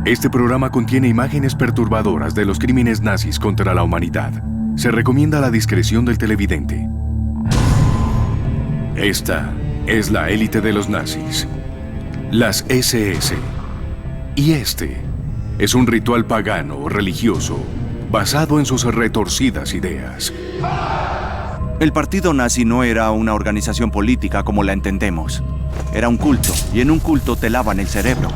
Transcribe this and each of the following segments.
Este programa contiene imágenes perturbadoras de los crímenes nazis contra la humanidad. Se recomienda la discreción del televidente. Esta es la élite de los nazis, las SS. Y este es un ritual pagano o religioso basado en sus retorcidas ideas. El partido nazi no era una organización política como la entendemos. Era un culto, y en un culto te lavan el cerebro.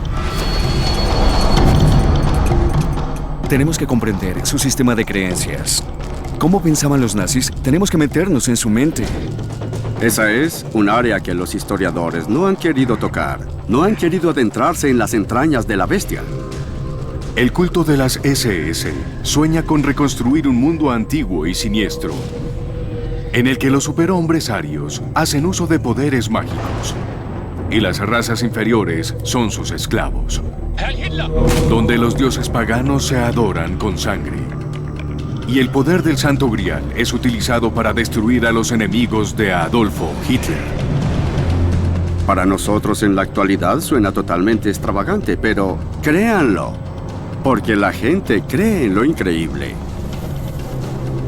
Tenemos que comprender su sistema de creencias. ¿Cómo pensaban los nazis? Tenemos que meternos en su mente. Esa es un área que los historiadores no han querido tocar. No han querido adentrarse en las entrañas de la bestia. El culto de las SS sueña con reconstruir un mundo antiguo y siniestro, en el que los superhombres arios hacen uso de poderes mágicos y las razas inferiores son sus esclavos, donde los dioses paganos se adoran con sangre y el poder del Santo Grial es utilizado para destruir a los enemigos de Adolfo Hitler. Para nosotros en la actualidad suena totalmente extravagante, pero créanlo, porque la gente cree en lo increíble.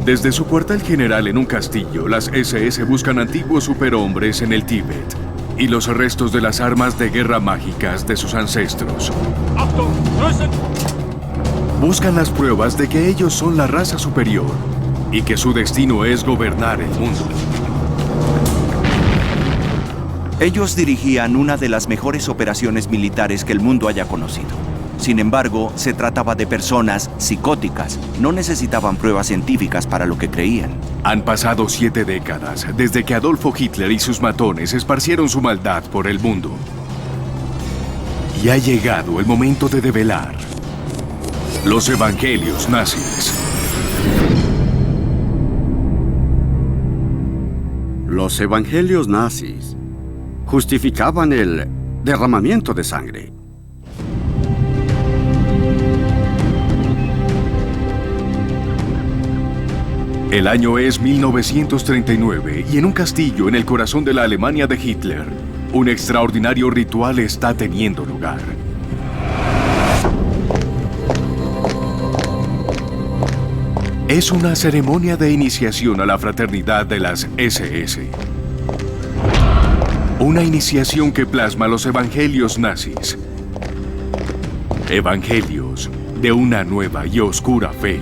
Desde su cuartel general en un castillo, las SS buscan antiguos superhombres en el Tíbet y los restos de las armas de guerra mágicas de sus ancestros. Buscan las pruebas de que ellos son la raza superior y que su destino es gobernar el mundo. Ellos dirigían una de las mejores operaciones militares que el mundo haya conocido. Sin embargo, se trataba de personas psicóticas. No necesitaban pruebas científicas para lo que creían. Han pasado 7 décadas desde que Adolfo Hitler y sus matones esparcieron su maldad por el mundo. Y ha llegado el momento de develar los evangelios nazis. Los evangelios nazis justificaban el derramamiento de sangre. El año es 1939 y en un castillo en el corazón de la Alemania de Hitler, un extraordinario ritual está teniendo lugar. Es una ceremonia de iniciación a la fraternidad de las SS. Una iniciación que plasma los evangelios nazis. Evangelios de una nueva y oscura fe.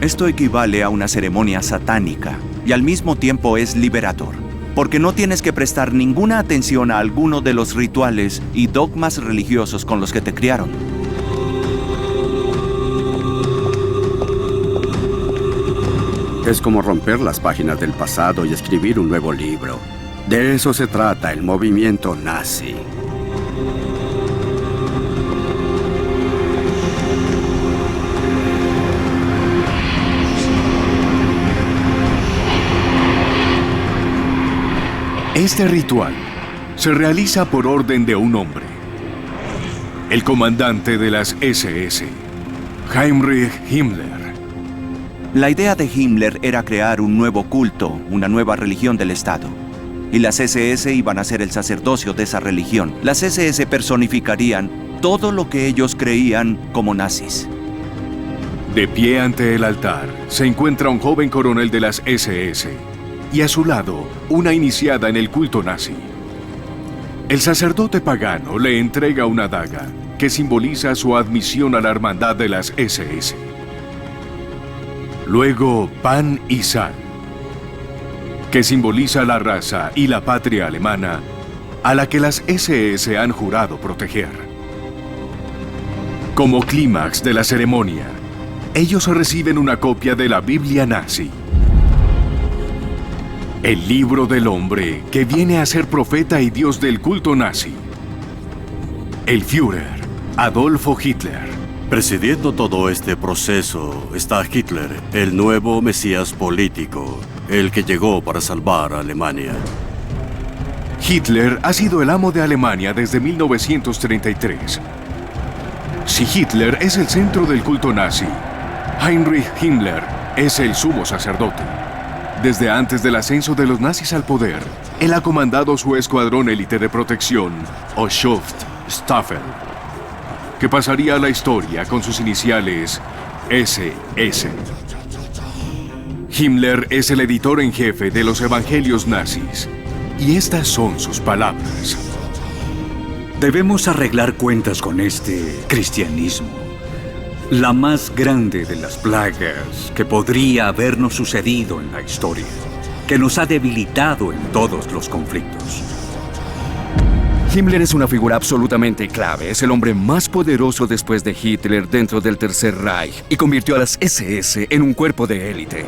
Esto equivale a una ceremonia satánica y al mismo tiempo es liberador, porque no tienes que prestar ninguna atención a alguno de los rituales y dogmas religiosos con los que te criaron. Es como romper las páginas del pasado y escribir un nuevo libro. De eso se trata el movimiento nazi. Este ritual se realiza por orden de un hombre, el comandante de las SS, Heinrich Himmler. La idea de Himmler era crear un nuevo culto, una nueva religión del Estado. Y las SS iban a ser el sacerdocio de esa religión. Las SS personificarían todo lo que ellos creían como nazis. De pie ante el altar se encuentra un joven coronel de las SS y a su lado una iniciada en el culto nazi. El sacerdote pagano le entrega una daga que simboliza su admisión a la hermandad de las SS. Luego, pan y sal, que simboliza la raza y la patria alemana a la que las SS han jurado proteger. Como clímax de la ceremonia, ellos reciben una copia de la Biblia nazi, el libro del hombre que viene a ser profeta y dios del culto nazi, el Führer, Adolfo Hitler. Presidiendo todo este proceso está Hitler, el nuevo mesías político, el que llegó para salvar a Alemania. Hitler ha sido el amo de Alemania desde 1933. Si Hitler es el centro del culto nazi, Heinrich Himmler es el sumo sacerdote. Desde antes del ascenso de los nazis al poder, él ha comandado su escuadrón élite de protección, Schutzstaffel. que pasaría a la historia con sus iniciales SS. Himmler es el editor en jefe de los evangelios nazis, y estas son sus palabras. Debemos arreglar cuentas con este cristianismo, la más grande de las plagas que podría habernos sucedido en la historia, que nos ha debilitado en todos los conflictos. Himmler es una figura absolutamente clave. Es el hombre más poderoso después de Hitler dentro del Tercer Reich y convirtió a las SS en un cuerpo de élite.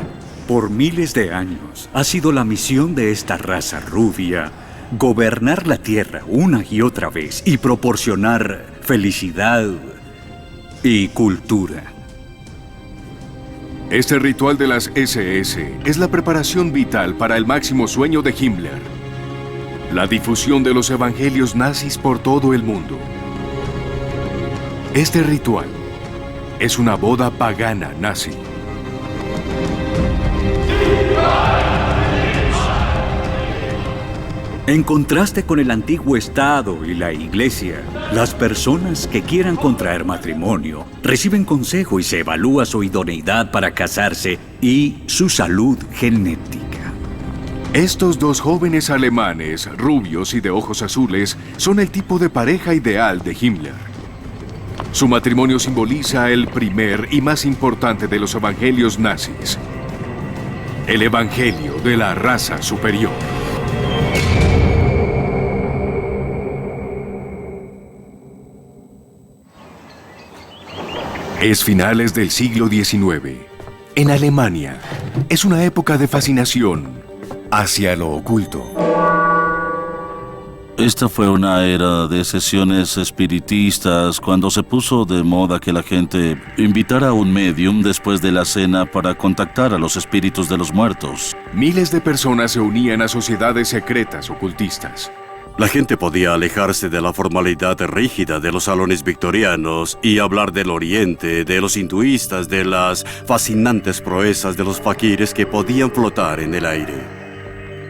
Por miles de años ha sido la misión de esta raza rubia gobernar la Tierra una y otra vez y proporcionar felicidad y cultura. Este ritual de las SS es la preparación vital para el máximo sueño de Himmler: la difusión de los evangelios nazis por todo el mundo. Este ritual es una boda pagana nazi. En contraste con el antiguo Estado y la Iglesia, las personas que quieran contraer matrimonio reciben consejo y se evalúa su idoneidad para casarse y su salud genética. Estos dos jóvenes alemanes, rubios y de ojos azules, son el tipo de pareja ideal de Himmler. Su matrimonio simboliza el primer y más importante de los evangelios nazis: el evangelio de la raza superior. Es finales del siglo XIX. En Alemania, es una época de fascinación hacia lo oculto. Esta fue una era de sesiones espiritistas cuando se puso de moda que la gente invitara a un medium después de la cena para contactar a los espíritus de los muertos. Miles de personas se unían a sociedades secretas ocultistas. La gente podía alejarse de la formalidad rígida de los salones victorianos y hablar del oriente, de los hinduistas, de las fascinantes proezas de los faquires que podían flotar en el aire.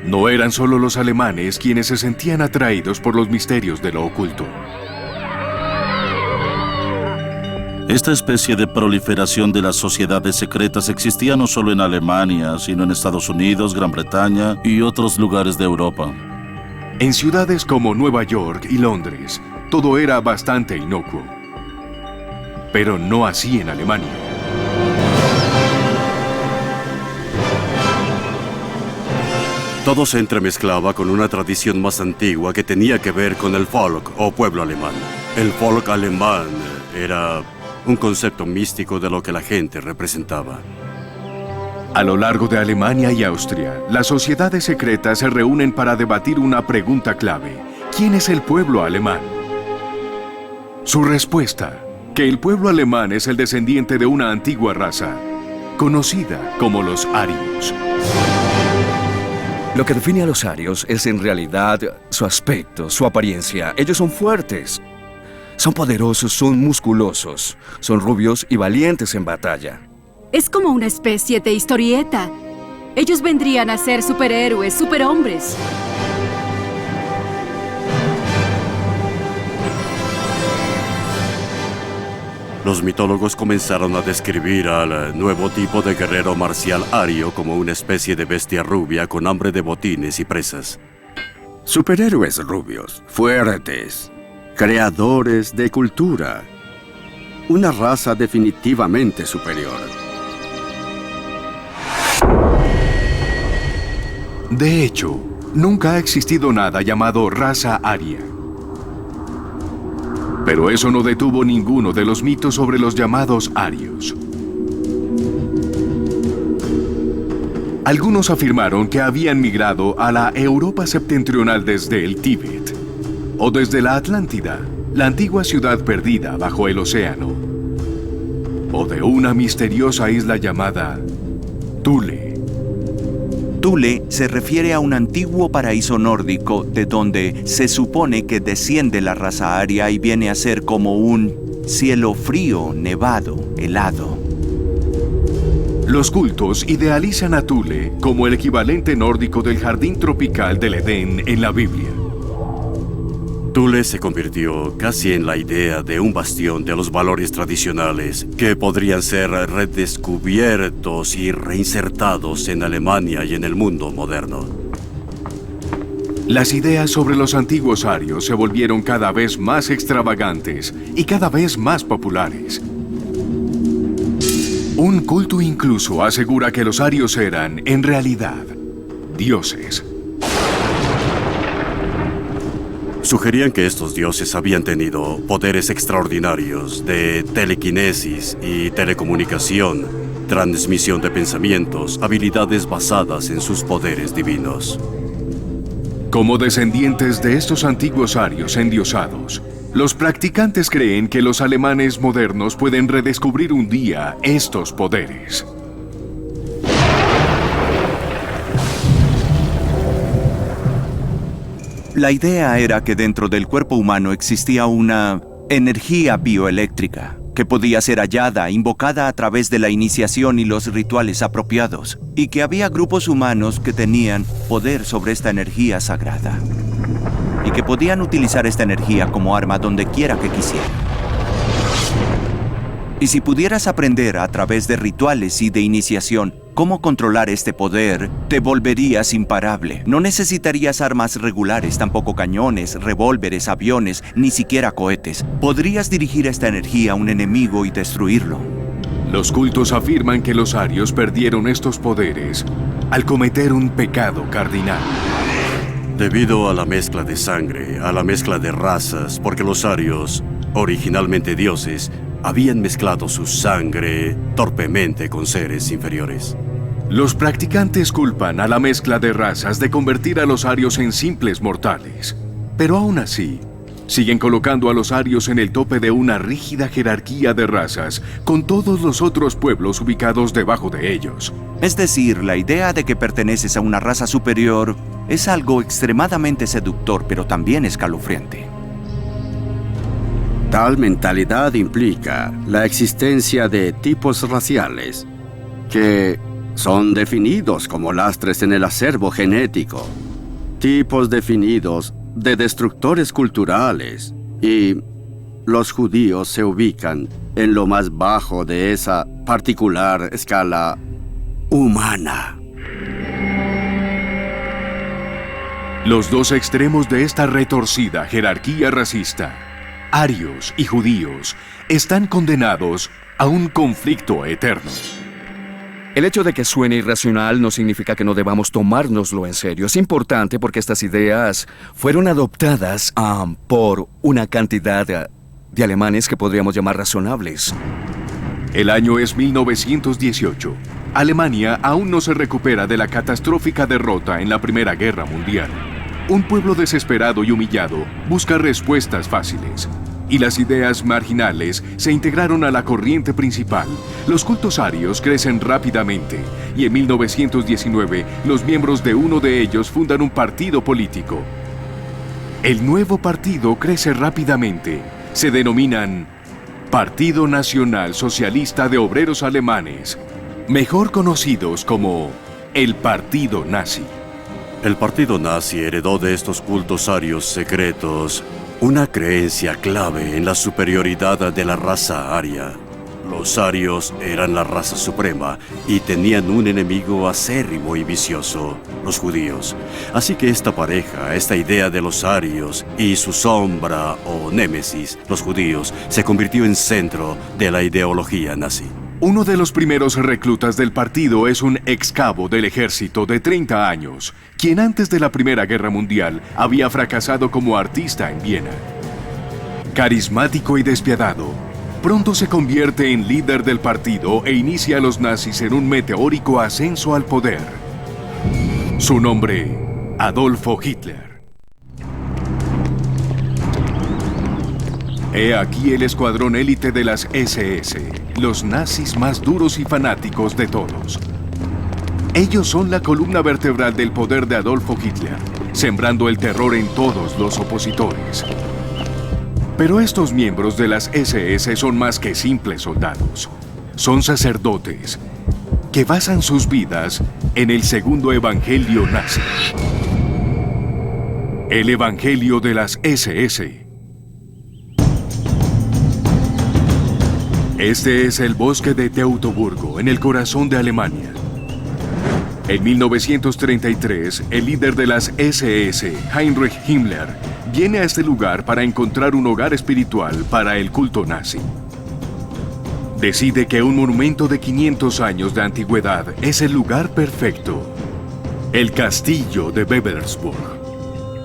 No eran solo los alemanes quienes se sentían atraídos por los misterios de lo oculto. Esta especie de proliferación de las sociedades secretas existía no solo en Alemania, sino en Estados Unidos, Gran Bretaña y otros lugares de Europa. En ciudades como Nueva York y Londres, todo era bastante inocuo. Pero no así en Alemania. Todo se entremezclaba con una tradición más antigua que tenía que ver con el Volk o pueblo alemán. El Volk alemán era un concepto místico de lo que la gente representaba. A lo largo de Alemania y Austria, las sociedades secretas se reúnen para debatir una pregunta clave: ¿quién es el pueblo alemán? Su respuesta: que el pueblo alemán es el descendiente de una antigua raza, conocida como los arios. Lo que define a los arios es en realidad su aspecto, su apariencia. Ellos son fuertes, son poderosos, son musculosos, son rubios y valientes en batalla. Es como una especie de historieta. Ellos vendrían a ser superhéroes, superhombres. Los mitólogos comenzaron a describir al nuevo tipo de guerrero marcial ario como una especie de bestia rubia con hambre de botines y presas. Superhéroes rubios, fuertes, creadores de cultura. Una raza definitivamente superior. De hecho, nunca ha existido nada llamado raza aria. Pero eso no detuvo ninguno de los mitos sobre los llamados arios. Algunos afirmaron que habían migrado a la Europa septentrional desde el Tíbet, o desde la Atlántida, la antigua ciudad perdida bajo el océano, o de una misteriosa isla llamada Thule. Thule se refiere a un antiguo paraíso nórdico de donde se supone que desciende la raza aria y viene a ser como un cielo frío, nevado, helado. Los cultos idealizan a Thule como el equivalente nórdico del jardín tropical del Edén en la Biblia. Thule se convirtió casi en la idea de un bastión de los valores tradicionales que podrían ser redescubiertos y reinsertados en Alemania y en el mundo moderno. Las ideas sobre los antiguos arios se volvieron cada vez más extravagantes y cada vez más populares. Un culto incluso asegura que los arios eran, en realidad, dioses. Sugerían que estos dioses habían tenido poderes extraordinarios de telequinesis y telecomunicación, transmisión de pensamientos, habilidades basadas en sus poderes divinos. Como descendientes de estos antiguos arios endiosados, los practicantes creen que los alemanes modernos pueden redescubrir un día estos poderes. La idea era que dentro del cuerpo humano existía una energía bioeléctrica que podía ser hallada, invocada a través de la iniciación y los rituales apropiados, y que había grupos humanos que tenían poder sobre esta energía sagrada, y que podían utilizar esta energía como arma donde quiera que quisieran. Y si pudieras aprender a través de rituales y de iniciación cómo controlar este poder, te volverías imparable. No necesitarías armas regulares, tampoco cañones, revólveres, aviones, ni siquiera cohetes. Podrías dirigir esta energía a un enemigo y destruirlo. Los cultos afirman que los arios perdieron estos poderes al cometer un pecado cardinal. Debido a la mezcla de sangre, a la mezcla de razas, porque los arios, originalmente dioses, habían mezclado su sangre torpemente con seres inferiores. Los practicantes culpan a la mezcla de razas de convertir a los arios en simples mortales. Pero aún así, siguen colocando a los arios en el tope de una rígida jerarquía de razas, con todos los otros pueblos ubicados debajo de ellos. Es decir, la idea de que perteneces a una raza superior es algo extremadamente seductor, pero también escalofriante. Tal mentalidad implica la existencia de tipos raciales que son definidos como lastres en el acervo genético, tipos definidos de destructores culturales, y los judíos se ubican en lo más bajo de esa particular escala humana. Los dos extremos de esta retorcida jerarquía racista, arios y judíos, están condenados a un conflicto eterno. El hecho de que suene irracional no significa que no debamos tomárnoslo en serio. Es importante porque estas ideas fueron adoptadas por una cantidad de alemanes que podríamos llamar razonables. El año es 1918. Alemania aún no se recupera de la catastrófica derrota en la Primera Guerra Mundial. Un pueblo desesperado y humillado busca respuestas fáciles. Y las ideas marginales se integraron a la corriente principal. Los cultos arios crecen rápidamente y en 1919 los miembros de uno de ellos fundan un partido político. El nuevo partido crece rápidamente. Se denominan Partido Nacional Socialista de Obreros Alemanes, mejor conocidos como el Partido Nazi. El partido nazi heredó de estos cultos arios secretos una creencia clave en la superioridad de la raza aria. Los arios eran la raza suprema y tenían un enemigo acérrimo y vicioso, los judíos. Así que esta pareja, esta idea de los arios y su sombra o némesis, los judíos, se convirtió en centro de la ideología nazi. Uno de los primeros reclutas del partido es un ex cabo del ejército de 30 años, quien antes de la Primera Guerra Mundial había fracasado como artista en Viena. Carismático y despiadado, pronto se convierte en líder del partido e inicia a los nazis en un meteórico ascenso al poder. Su nombre, Adolfo Hitler. He aquí el escuadrón élite de las SS, los nazis más duros y fanáticos de todos. Ellos son la columna vertebral del poder de Adolfo Hitler, sembrando el terror en todos los opositores. Pero estos miembros de las SS son más que simples soldados. Son sacerdotes que basan sus vidas en el segundo evangelio nazi. El Evangelio de las SS. Este es el bosque de Teutoburgo, en el corazón de Alemania. En 1933, el líder de las SS, Heinrich Himmler, viene a este lugar para encontrar un hogar espiritual para el culto nazi. Decide que un monumento de 500 años de antigüedad es el lugar perfecto: el castillo de Wewelsburg.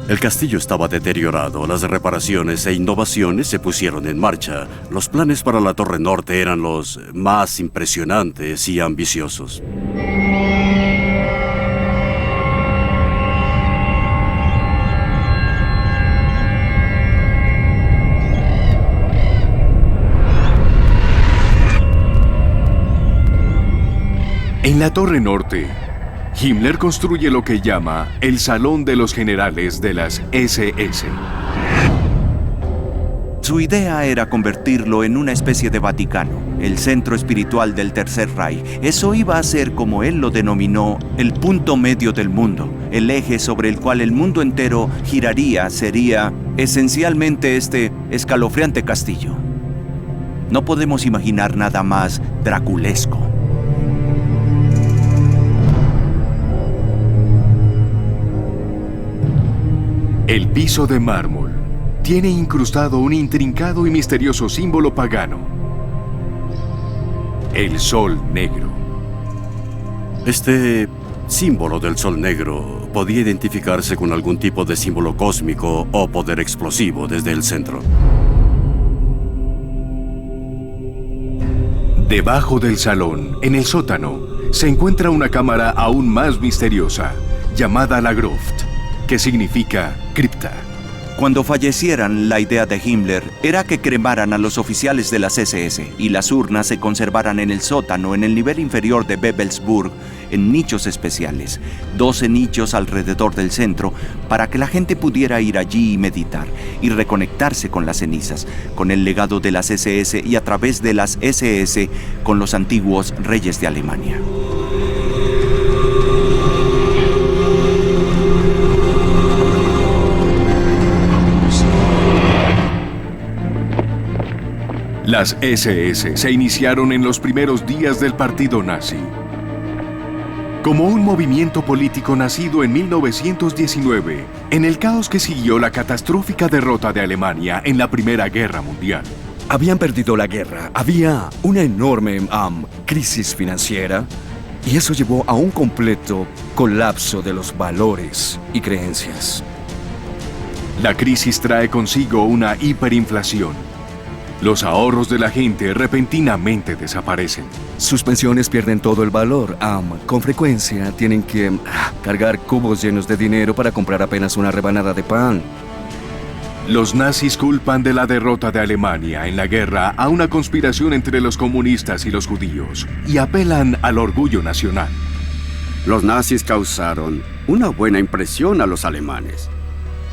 El castillo estaba deteriorado, las reparaciones e innovaciones se pusieron en marcha. Los planes para la Torre Norte eran los más impresionantes y ambiciosos. En la Torre Norte, Himmler construye lo que llama el Salón de los Generales de las SS. Su idea era convertirlo en una especie de Vaticano, el centro espiritual del Tercer Reich. Eso iba a ser, como él lo denominó, el punto medio del mundo. El eje sobre el cual el mundo entero giraría sería esencialmente este escalofriante castillo. No podemos imaginar nada más draculesco. El piso de mármol tiene incrustado un intrincado y misterioso símbolo pagano: el sol negro. Este símbolo del sol negro podía identificarse con algún tipo de símbolo cósmico o poder explosivo desde el centro. Debajo del salón, en el sótano, se encuentra una cámara aún más misteriosa, llamada la Gruft, que significa cripta. Cuando fallecieran, la idea de Himmler era que cremaran a los oficiales de las SS y las urnas se conservaran en el sótano, en el nivel inferior de Wewelsburg, en nichos especiales, 12 nichos alrededor del centro, para que la gente pudiera ir allí y meditar y reconectarse con las cenizas, con el legado de las SS y a través de las SS con los antiguos reyes de Alemania. Las SS se iniciaron en los primeros días del partido nazi. Como un movimiento político nacido en 1919, en el caos que siguió la catastrófica derrota de Alemania en la Primera Guerra Mundial. Habían perdido la guerra, había una enorme crisis financiera y eso llevó a un completo colapso de los valores y creencias. La crisis trae consigo una hiperinflación. Los ahorros de la gente repentinamente desaparecen. Sus pensiones pierden todo el valor. Con frecuencia tienen que cargar cubos llenos de dinero para comprar apenas una rebanada de pan. Los nazis culpan de la derrota de Alemania en la guerra a una conspiración entre los comunistas y los judíos y apelan al orgullo nacional. Los nazis causaron una buena impresión a los alemanes.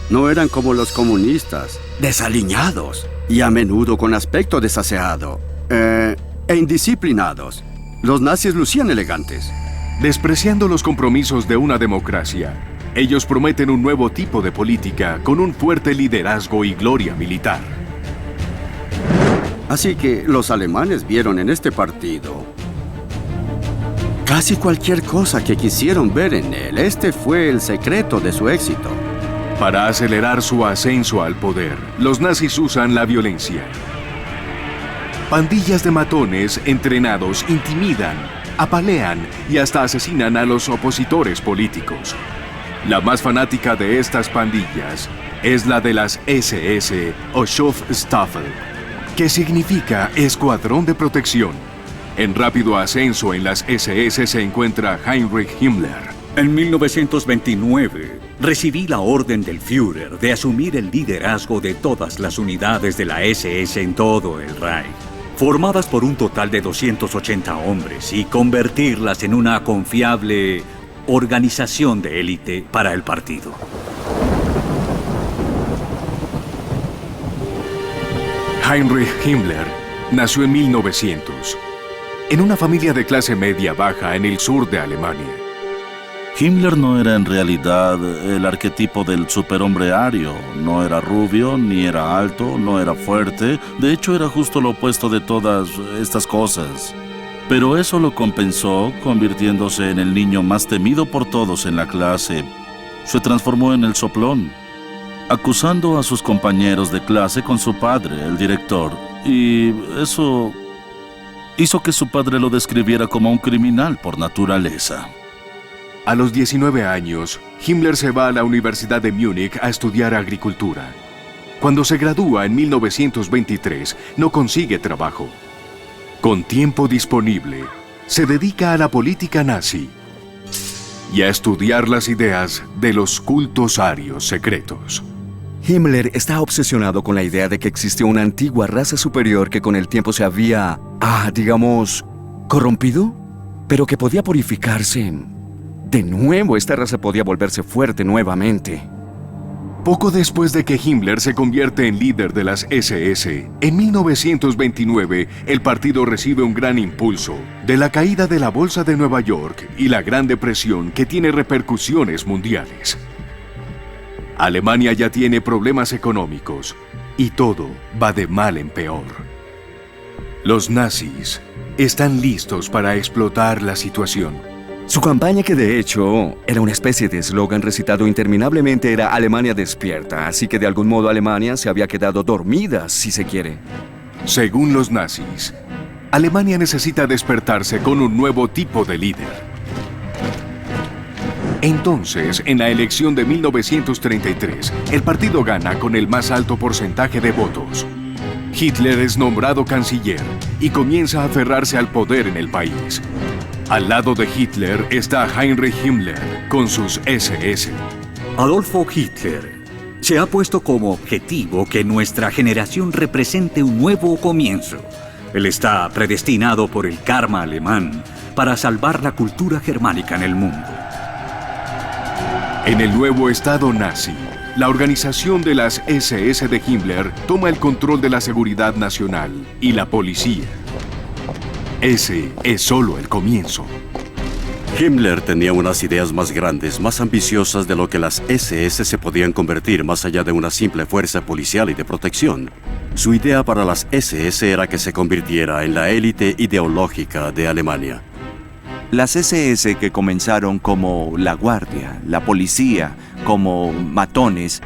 No eran como los comunistas, desaliñados y a menudo con aspecto desaseado e indisciplinados. Los nazis lucían elegantes. Despreciando los compromisos de una democracia, ellos prometen un nuevo tipo de política con un fuerte liderazgo y gloria militar. Así que los alemanes vieron en este partido casi cualquier cosa que quisieron ver en él. Este fue el secreto de su éxito. Para acelerar su ascenso al poder, los nazis usan la violencia. Pandillas de matones entrenados intimidan, apalean y hasta asesinan a los opositores políticos. La más fanática de estas pandillas es la de las SS o Schutzstaffel, que significa Escuadrón de Protección. En rápido ascenso en las SS se encuentra Heinrich Himmler. En 1929, recibí la orden del Führer de asumir el liderazgo de todas las unidades de la SS en todo el Reich, formadas por un total de 280 hombres, y convertirlas en una confiable organización de élite para el partido. Heinrich Himmler nació en 1900, en una familia de clase media baja en el sur de Alemania. Himmler no era en realidad el arquetipo del superhombre ario. No era rubio, ni era alto, no era fuerte. De hecho, era justo lo opuesto de todas estas cosas. Pero eso lo compensó, convirtiéndose en el niño más temido por todos en la clase. Se transformó en el soplón, acusando a sus compañeros de clase con su padre, el director. Y eso hizo que su padre lo describiera como un criminal por naturaleza. A los 19 años, Himmler se va a la Universidad de Múnich a estudiar agricultura. Cuando se gradúa en 1923, no consigue trabajo. Con tiempo disponible, se dedica a la política nazi y a estudiar las ideas de los cultos arios secretos. Himmler está obsesionado con la idea de que existió una antigua raza superior que con el tiempo se había, digamos, corrompido, pero que podía purificarse. De nuevo, esta raza podía volverse fuerte nuevamente. Poco después de que Himmler se convierte en líder de las SS, en 1929 el partido recibe un gran impulso de la caída de la Bolsa de Nueva York y la Gran Depresión que tiene repercusiones mundiales. Alemania ya tiene problemas económicos y todo va de mal en peor. Los nazis están listos para explotar la situación. Su campaña, que de hecho era una especie de eslogan recitado interminablemente, era Alemania despierta, así que de algún modo Alemania se había quedado dormida, si se quiere. Según los nazis, Alemania necesita despertarse con un nuevo tipo de líder. Entonces, en la elección de 1933, el partido gana con el más alto porcentaje de votos. Hitler es nombrado canciller y comienza a aferrarse al poder en el país. Al lado de Hitler está Heinrich Himmler con sus SS. Adolfo Hitler se ha puesto como objetivo que nuestra generación represente un nuevo comienzo. Él está predestinado por el karma alemán para salvar la cultura germánica en el mundo. En el nuevo Estado nazi, la organización de las SS de Himmler toma el control de la seguridad nacional y la policía. Ese es solo el comienzo. Himmler tenía unas ideas más grandes, más ambiciosas de lo que las SS se podían convertir más allá de una simple fuerza policial y de protección. Su idea para las SS era que se convirtiera en la élite ideológica de Alemania. Las SS, que comenzaron como la guardia, la policía, como matones,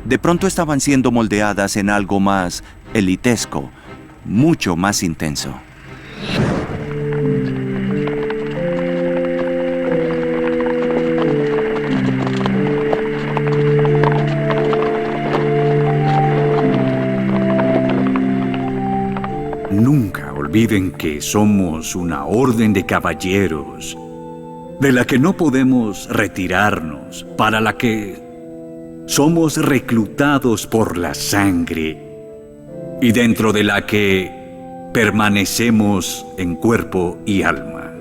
de pronto estaban siendo moldeadas en algo más elitesco, mucho más intenso. Nunca olviden que somos una orden de caballeros, de la que no podemos retirarnos, para la que somos reclutados por la sangre y dentro de la que permanecemos en cuerpo y alma.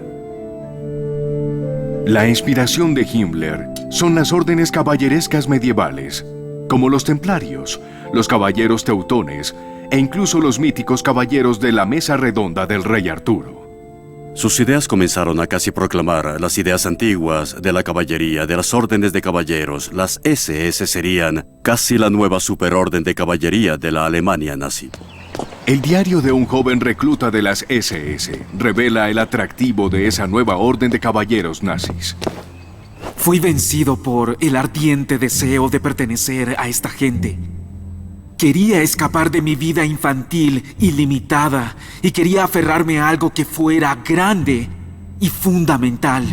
La inspiración de Himmler son las órdenes caballerescas medievales, como los templarios, los caballeros teutones e incluso los míticos caballeros de la Mesa Redonda del Rey Arturo. Sus ideas comenzaron a casi proclamar las ideas antiguas de la caballería, de las órdenes de caballeros. Las SS serían casi la nueva superorden de caballería de la Alemania nazi. El diario de un joven recluta de las SS revela el atractivo de esa nueva orden de caballeros nazis. Fui vencido por el ardiente deseo de pertenecer a esta gente. Quería escapar de mi vida infantil y limitada y quería aferrarme a algo que fuera grande y fundamental.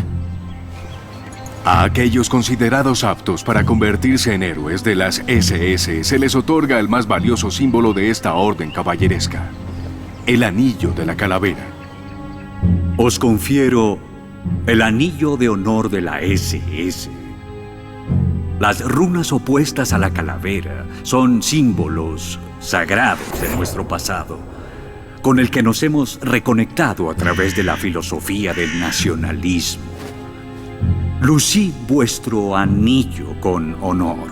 A aquellos considerados aptos para convertirse en héroes de las SS se les otorga el más valioso símbolo de esta orden caballeresca, el anillo de la calavera. Os confiero el anillo de honor de la SS. Las runas opuestas a la calavera son símbolos sagrados de nuestro pasado, con el que nos hemos reconectado a través de la filosofía del nacionalismo. Lucid vuestro anillo con honor.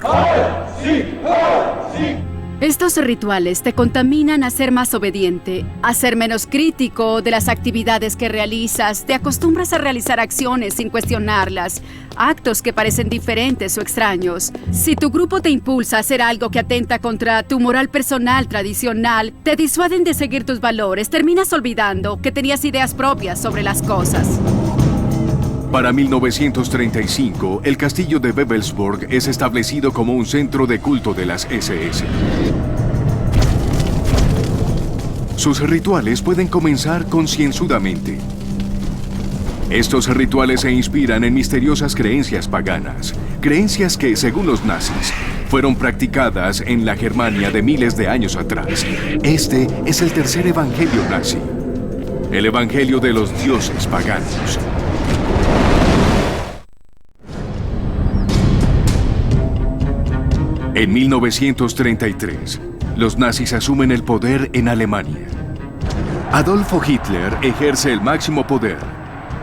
Estos rituales te contaminan a ser más obediente, a ser menos crítico de las actividades que realizas, te acostumbras a realizar acciones sin cuestionarlas, actos que parecen diferentes o extraños. Si tu grupo te impulsa a hacer algo que atenta contra tu moral personal tradicional, te disuaden de seguir tus valores, terminas olvidando que tenías ideas propias sobre las cosas. Para 1935, el castillo de Wewelsburg es establecido como un centro de culto de las SS. Sus rituales pueden comenzar concienzudamente. Estos rituales se inspiran en misteriosas creencias paganas, creencias que, según los nazis, fueron practicadas en la Germania de miles de años atrás. Este es el tercer evangelio nazi, el evangelio de los dioses paganos. En 1933, los nazis asumen el poder en Alemania. Adolfo Hitler ejerce el máximo poder,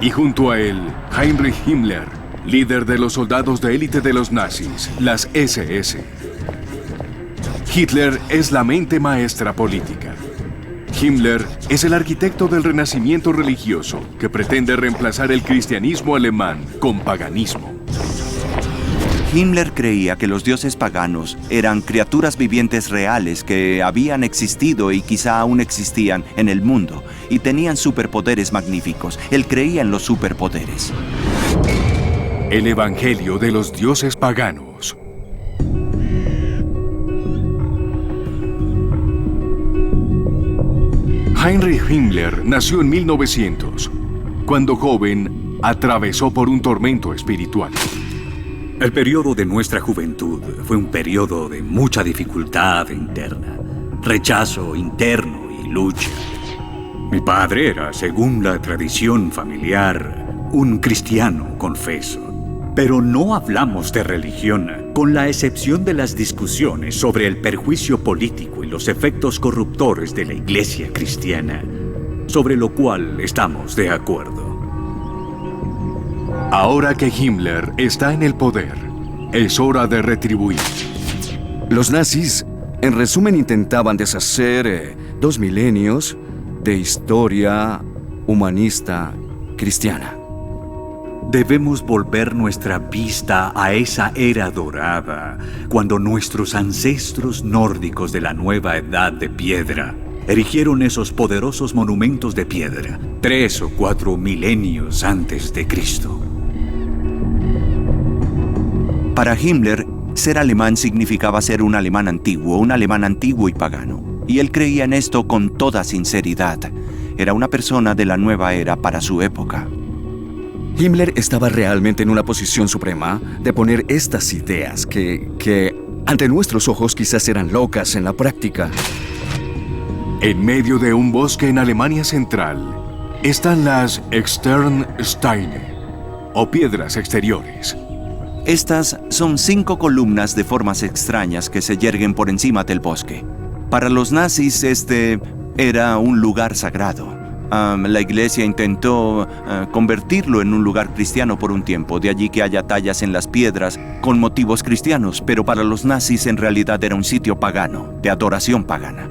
y junto a él, Heinrich Himmler, líder de los soldados de élite de los nazis, las SS. Hitler es la mente maestra política. Himmler es el arquitecto del renacimiento religioso que pretende reemplazar el cristianismo alemán con paganismo. Himmler creía que los dioses paganos eran criaturas vivientes reales que habían existido y quizá aún existían en el mundo y tenían superpoderes magníficos. Él creía en los superpoderes. El evangelio de los dioses paganos. Heinrich Himmler nació en 1900. Cuando joven, atravesó por un tormento espiritual. El periodo de nuestra juventud fue un periodo de mucha dificultad interna, rechazo interno y lucha. Mi padre era, según la tradición familiar, un cristiano confeso. Pero no hablamos de religión, con la excepción de las discusiones sobre el perjuicio político y los efectos corruptores de la iglesia cristiana, sobre lo cual estamos de acuerdo. Ahora que Himmler está en el poder, es hora de retribuir. Los nazis, en resumen, intentaban deshacer 2 milenios de historia humanista cristiana. Debemos volver nuestra vista a esa era dorada, cuando nuestros ancestros nórdicos de la nueva edad de piedra erigieron esos poderosos monumentos de piedra, 3 o 4 milenios antes de Cristo. Para Himmler, ser alemán significaba ser un alemán antiguo y pagano. Y él creía en esto con toda sinceridad. Era una persona de la nueva era para su época. Himmler estaba realmente en una posición suprema de poner estas ideas que ante nuestros ojos quizás eran locas en la práctica. En medio de un bosque en Alemania Central están las Externsteine, o piedras exteriores. Estas son 5 columnas de formas extrañas que se yerguen por encima del bosque. Para los nazis este era un lugar sagrado. La iglesia intentó convertirlo en un lugar cristiano por un tiempo, de allí que haya tallas en las piedras con motivos cristianos, pero para los nazis en realidad era un sitio pagano, de adoración pagana.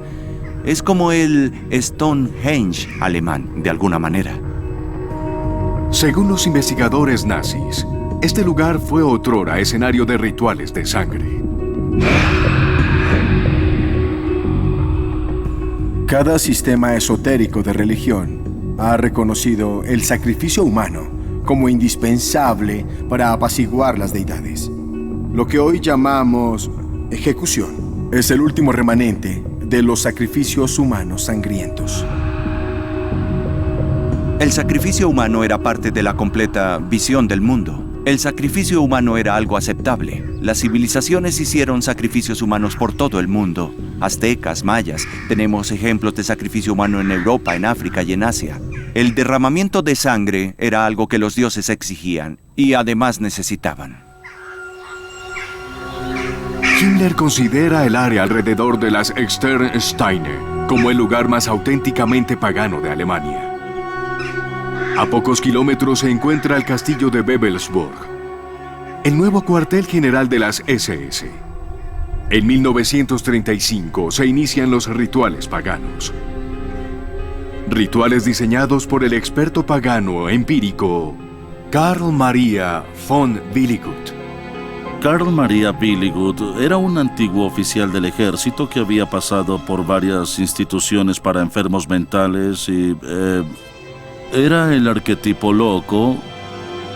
Es como el Stonehenge alemán, de alguna manera. Según los investigadores nazis, este lugar fue otrora escenario de rituales de sangre. Cada sistema esotérico de religión ha reconocido el sacrificio humano como indispensable para apaciguar las deidades. Lo que hoy llamamos ejecución es el último remanente de los sacrificios humanos sangrientos. El sacrificio humano era parte de la completa visión del mundo. El sacrificio humano era algo aceptable. Las civilizaciones hicieron sacrificios humanos por todo el mundo. Aztecas, mayas, tenemos ejemplos de sacrificio humano en Europa, en África y en Asia. El derramamiento de sangre era algo que los dioses exigían y además necesitaban. Himmler considera el área alrededor de las Externsteine como el lugar más auténticamente pagano de Alemania. A pocos kilómetros se encuentra el castillo de Wewelsburg, el nuevo cuartel general de las SS. En 1935 se inician los rituales paganos. Rituales diseñados por el experto pagano empírico Carl Maria von Willigut. Carl Maria Willigut era un antiguo oficial del ejército que había pasado por varias instituciones para enfermos mentales y era el arquetipo loco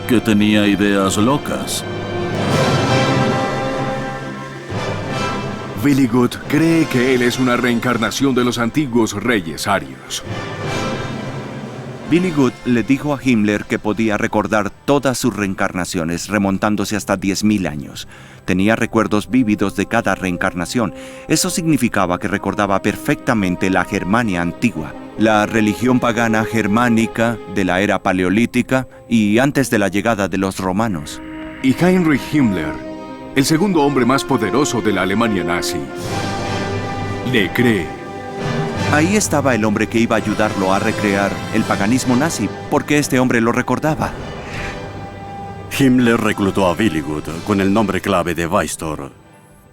que tenía ideas locas. Willigut cree que él es una reencarnación de los antiguos reyes arios. Willigut le dijo a Himmler que podía recordar todas sus reencarnaciones, remontándose hasta 10.000 años. Tenía recuerdos vívidos de cada reencarnación. Eso significaba que recordaba perfectamente la Germania antigua, la religión pagana germánica de la era paleolítica y antes de la llegada de los romanos. Y Heinrich Himmler, el segundo hombre más poderoso de la Alemania nazi, le cree. Ahí estaba el hombre que iba a ayudarlo a recrear el paganismo nazi, porque este hombre lo recordaba. Himmler reclutó a Willigut con el nombre clave de Weistor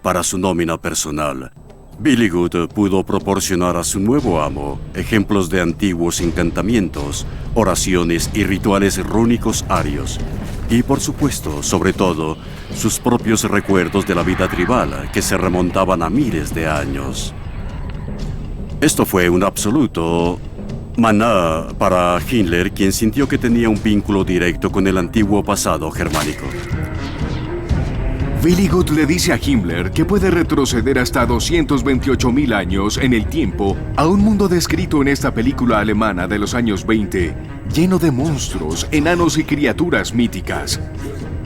para su nómina personal. Willigut pudo proporcionar a su nuevo amo ejemplos de antiguos encantamientos, oraciones y rituales rúnicos arios. Y por supuesto, sobre todo, sus propios recuerdos de la vida tribal que se remontaban a miles de años. Esto fue un absoluto maná para Himmler, quien sintió que tenía un vínculo directo con el antiguo pasado germánico. Willigut le dice a Himmler que puede retroceder hasta 228.000 años en el tiempo a un mundo descrito en esta película alemana de los años 20, lleno de monstruos, enanos y criaturas míticas,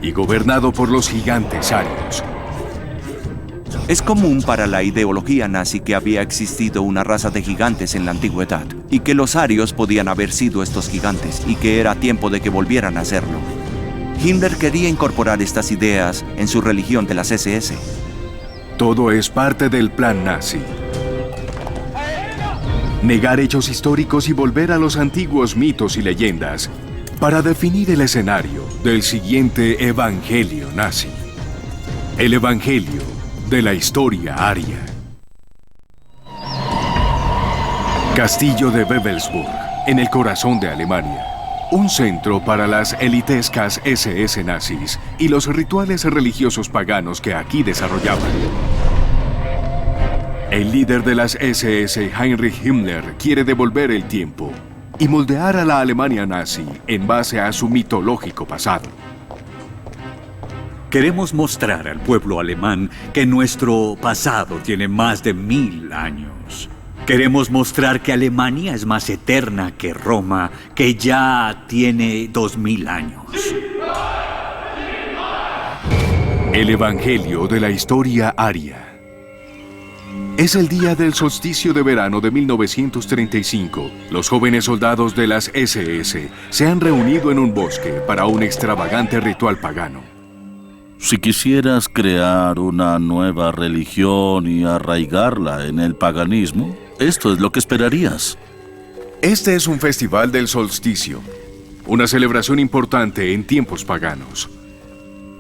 y gobernado por los gigantes arios. Es común para la ideología nazi que había existido una raza de gigantes en la antigüedad, y que los arios podían haber sido estos gigantes, y que era tiempo de que volvieran a serlo. Himmler quería incorporar estas ideas en su religión de las SS. Todo es parte del plan nazi. Negar hechos históricos y volver a los antiguos mitos y leyendas para definir el escenario del siguiente evangelio nazi. El evangelio de la historia aria. Castillo de Wewelsburg, en el corazón de Alemania. Un centro para las elitescas SS nazis y los rituales religiosos paganos que aquí desarrollaban. El líder de las SS, Heinrich Himmler, quiere devolver el tiempo y moldear a la Alemania nazi en base a su mitológico pasado. Queremos mostrar al pueblo alemán que nuestro pasado tiene más de 1000 años. Queremos mostrar que Alemania es más eterna que Roma, que ya tiene 2000 años. El evangelio de la historia aria. Es el día del solsticio de verano de 1935. Los jóvenes soldados de las SS se han reunido en un bosque para un extravagante ritual pagano. Si quisieras crear una nueva religión y arraigarla en el paganismo, esto es lo que esperarías. Este es un festival del solsticio, una celebración importante en tiempos paganos.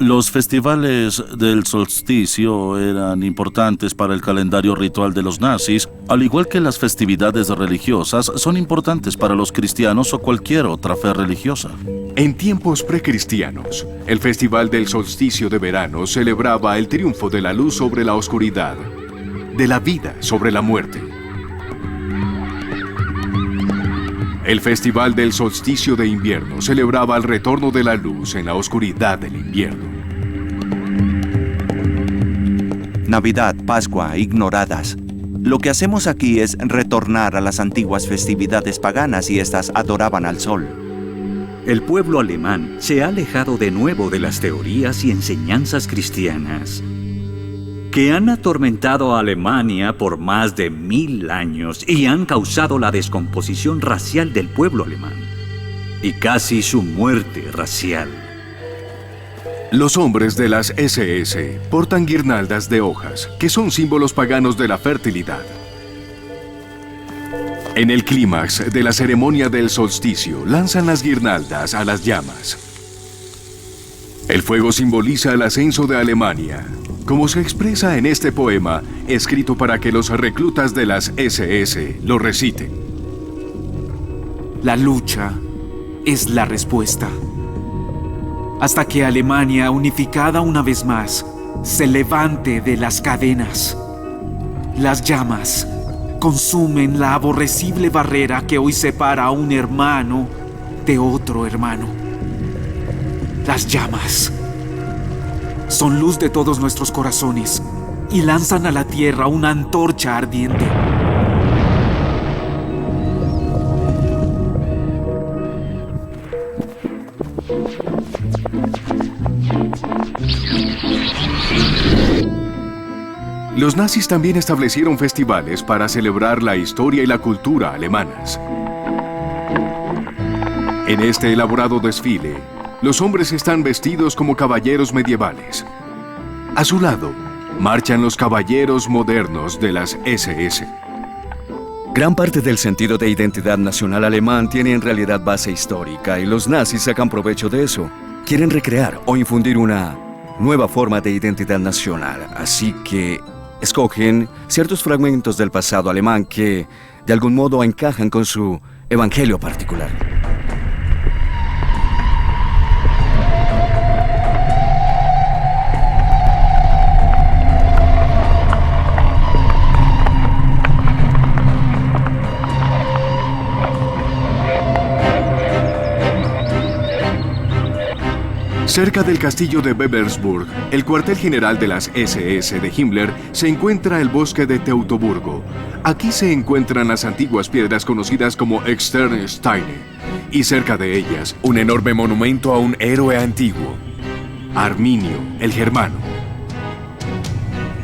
Los festivales del solsticio eran importantes para el calendario ritual de los nazis, al igual que las festividades religiosas son importantes para los cristianos o cualquier otra fe religiosa. En tiempos precristianos, el festival del solsticio de verano celebraba el triunfo de la luz sobre la oscuridad, de la vida sobre la muerte. El festival del solsticio de invierno celebraba el retorno de la luz en la oscuridad del invierno. Navidad, Pascua, ignoradas. Lo que hacemos aquí es retornar a las antiguas festividades paganas y estas adoraban al sol. El pueblo alemán se ha alejado de nuevo de las teorías y enseñanzas cristianas que han atormentado a Alemania por más de 1000 años y han causado la descomposición racial del pueblo alemán y casi su muerte racial. Los hombres de las SS portan guirnaldas de hojas, que son símbolos paganos de la fertilidad. En el clímax de la ceremonia del solsticio, lanzan las guirnaldas a las llamas. El fuego simboliza el ascenso de Alemania como se expresa en este poema, escrito para que los reclutas de las SS lo reciten. La lucha es la respuesta. Hasta que Alemania, unificada una vez más, se levante de las cadenas. Las llamas consumen la aborrecible barrera que hoy separa a un hermano de otro hermano. Las llamas son luz de todos nuestros corazones y lanzan a la tierra una antorcha ardiente. Los nazis también establecieron festivales para celebrar la historia y la cultura alemanas. En este elaborado desfile, los hombres están vestidos como caballeros medievales. A su lado, marchan los caballeros modernos de las SS. Gran parte del sentido de identidad nacional alemán tiene en realidad base histórica y los nazis sacan provecho de eso. Quieren recrear o infundir una nueva forma de identidad nacional, así que escogen ciertos fragmentos del pasado alemán que de algún modo encajan con su evangelio particular. Cerca del castillo de Bebelsburg, el cuartel general de las SS de Himmler, se encuentra el bosque de Teutoburgo. Aquí se encuentran las antiguas piedras conocidas como Externsteine, y cerca de ellas, un enorme monumento a un héroe antiguo, Arminio, el germano.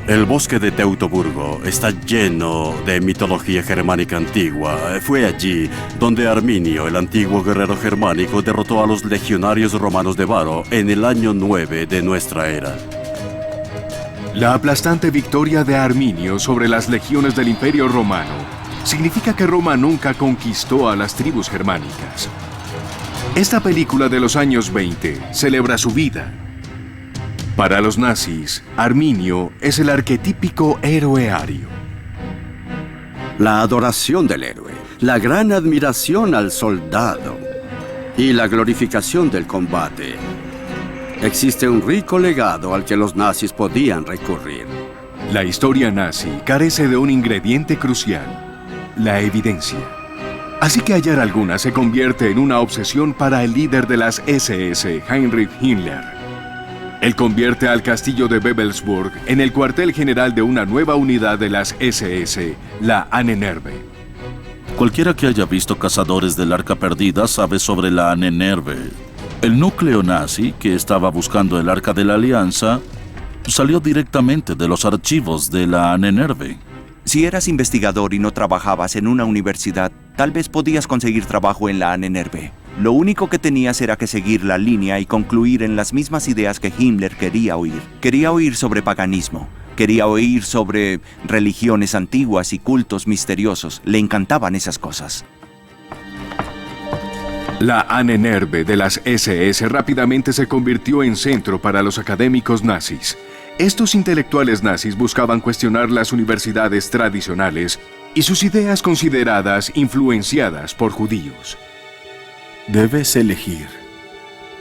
El bosque de Teutoburgo está lleno de mitología germánica antigua. Fue allí donde Arminio, el antiguo guerrero germánico, derrotó a los legionarios romanos de Varo en el año 9 de nuestra era. La aplastante victoria de Arminio sobre las legiones del Imperio Romano significa que Roma nunca conquistó a las tribus germánicas. Esta película de los años 20 celebra su vida. Para los nazis, Arminio es el arquetípico héroe ario. La adoración del héroe, la gran admiración al soldado y la glorificación del combate. Existe un rico legado al que los nazis podían recurrir. La historia nazi carece de un ingrediente crucial, la evidencia. Así que hallar alguna se convierte en una obsesión para el líder de las SS, Heinrich Himmler. Él convierte al castillo de Bebelsburg en el cuartel general de una nueva unidad de las SS, la Ahnenerbe. Cualquiera que haya visto Cazadores del Arca Perdida sabe sobre la Ahnenerbe. El núcleo nazi, que estaba buscando el Arca de la Alianza, salió directamente de los archivos de la Ahnenerbe. Si eras investigador y no trabajabas en una universidad, tal vez podías conseguir trabajo en la Ahnenerbe. Lo único que tenías era que seguir la línea y concluir en las mismas ideas que Himmler quería oír. Quería oír sobre paganismo, quería oír sobre religiones antiguas y cultos misteriosos. Le encantaban esas cosas. La Ahnenerbe de las SS rápidamente se convirtió en centro para los académicos nazis. Estos intelectuales nazis buscaban cuestionar las universidades tradicionales y sus ideas consideradas influenciadas por judíos. Debes elegir,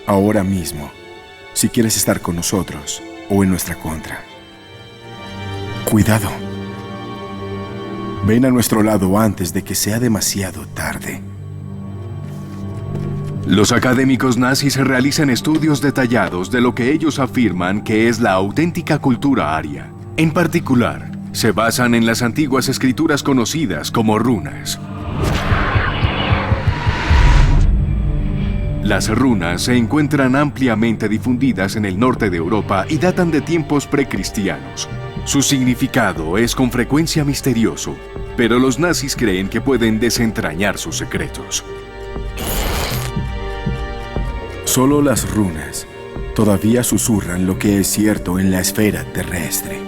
ahora mismo, si quieres estar con nosotros o en nuestra contra. Cuidado. Ven a nuestro lado antes de que sea demasiado tarde. Los académicos nazis realizan estudios detallados de lo que ellos afirman que es la auténtica cultura aria. En particular, se basan en las antiguas escrituras conocidas como runas. Las runas se encuentran ampliamente difundidas en el norte de Europa y datan de tiempos precristianos. Su significado es con frecuencia misterioso, pero los nazis creen que pueden desentrañar sus secretos. Solo las runas todavía susurran lo que es cierto en la esfera terrestre.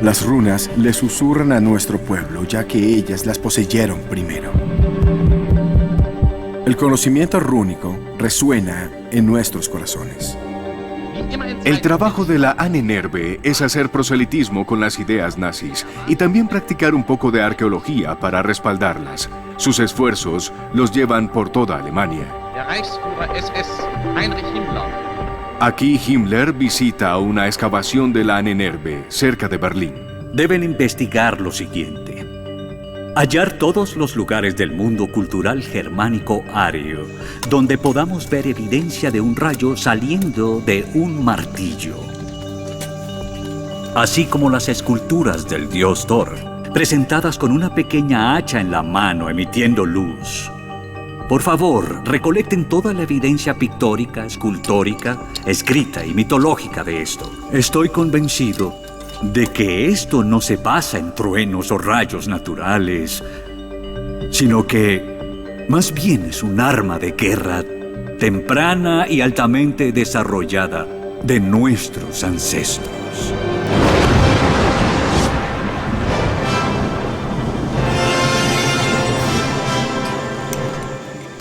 Las runas le susurran a nuestro pueblo, ya que ellas las poseyeron primero. El conocimiento rúnico resuena en nuestros corazones. El trabajo de la Ahnenerbe es hacer proselitismo con las ideas nazis y también practicar un poco de arqueología para respaldarlas. Sus esfuerzos los llevan por toda Alemania. Aquí Himmler visita una excavación de la Ahnenerbe cerca de Berlín. Deben investigar lo siguiente. Hallar todos los lugares del mundo cultural germánico ario donde podamos ver evidencia de un rayo saliendo de un martillo. Así como las esculturas del dios Thor, presentadas con una pequeña hacha en la mano emitiendo luz. Por favor, recolecten toda la evidencia pictórica, escultórica, escrita y mitológica de esto. Estoy convencido de que esto no se basa en truenos o rayos naturales, sino que más bien es un arma de guerra temprana y altamente desarrollada de nuestros ancestros.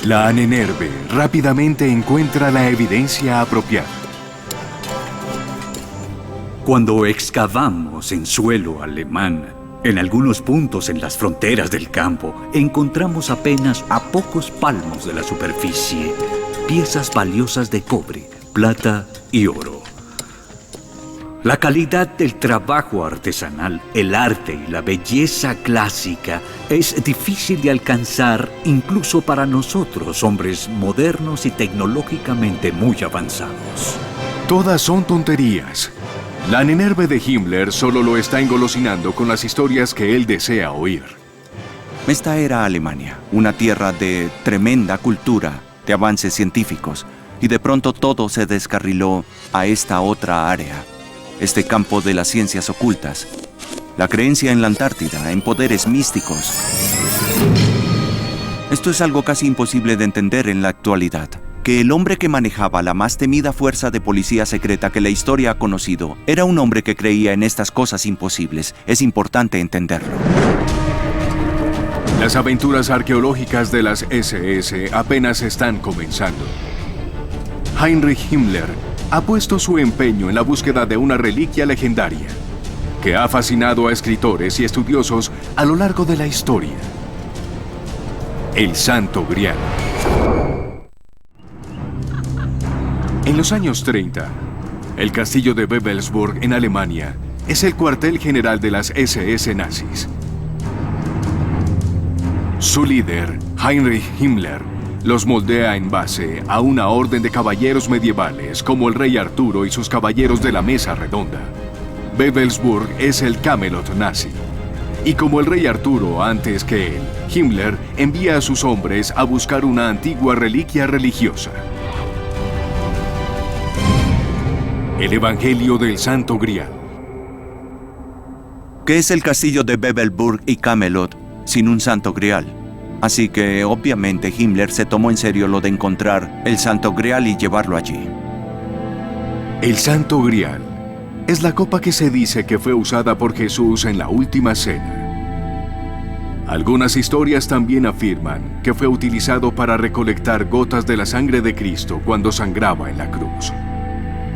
La Ahnenerbe rápidamente encuentra la evidencia apropiada. Cuando excavamos en suelo alemán, en algunos puntos en las fronteras del campo, encontramos apenas a pocos palmos de la superficie piezas valiosas de cobre, plata y oro. La calidad del trabajo artesanal, el arte y la belleza clásica es difícil de alcanzar incluso para nosotros, hombres modernos y tecnológicamente muy avanzados. Todas son tonterías. La Ahnenerbe de Himmler solo lo está engolosinando con las historias que él desea oír. Esta era Alemania, una tierra de tremenda cultura, de avances científicos, y de pronto todo se descarriló a esta otra área, este campo de las ciencias ocultas, la creencia en la Antártida, en poderes místicos. Esto es algo casi imposible de entender en la actualidad. Que el hombre que manejaba la más temida fuerza de policía secreta que la historia ha conocido era un hombre que creía en estas cosas imposibles. Es importante entenderlo. Las aventuras arqueológicas de las SS apenas están comenzando. Heinrich Himmler ha puesto su empeño en la búsqueda de una reliquia legendaria que ha fascinado a escritores y estudiosos a lo largo de la historia. El Santo Grial. En los años 30, el castillo de Wewelsburg en Alemania es el cuartel general de las SS nazis. Su líder, Heinrich Himmler, los moldea en base a una orden de caballeros medievales como el rey Arturo y sus caballeros de la Mesa Redonda. Wewelsburg es el Camelot nazi. Y como el rey Arturo antes que él, Himmler envía a sus hombres a buscar una antigua reliquia religiosa. El Evangelio del Santo Grial. ¿Qué es el castillo de Wewelsburg y Camelot sin un Santo Grial? Así que, obviamente, Himmler se tomó en serio lo de encontrar el Santo Grial y llevarlo allí. El Santo Grial es la copa que se dice que fue usada por Jesús en la Última Cena. Algunas historias también afirman que fue utilizado para recolectar gotas de la sangre de Cristo cuando sangraba en la cruz.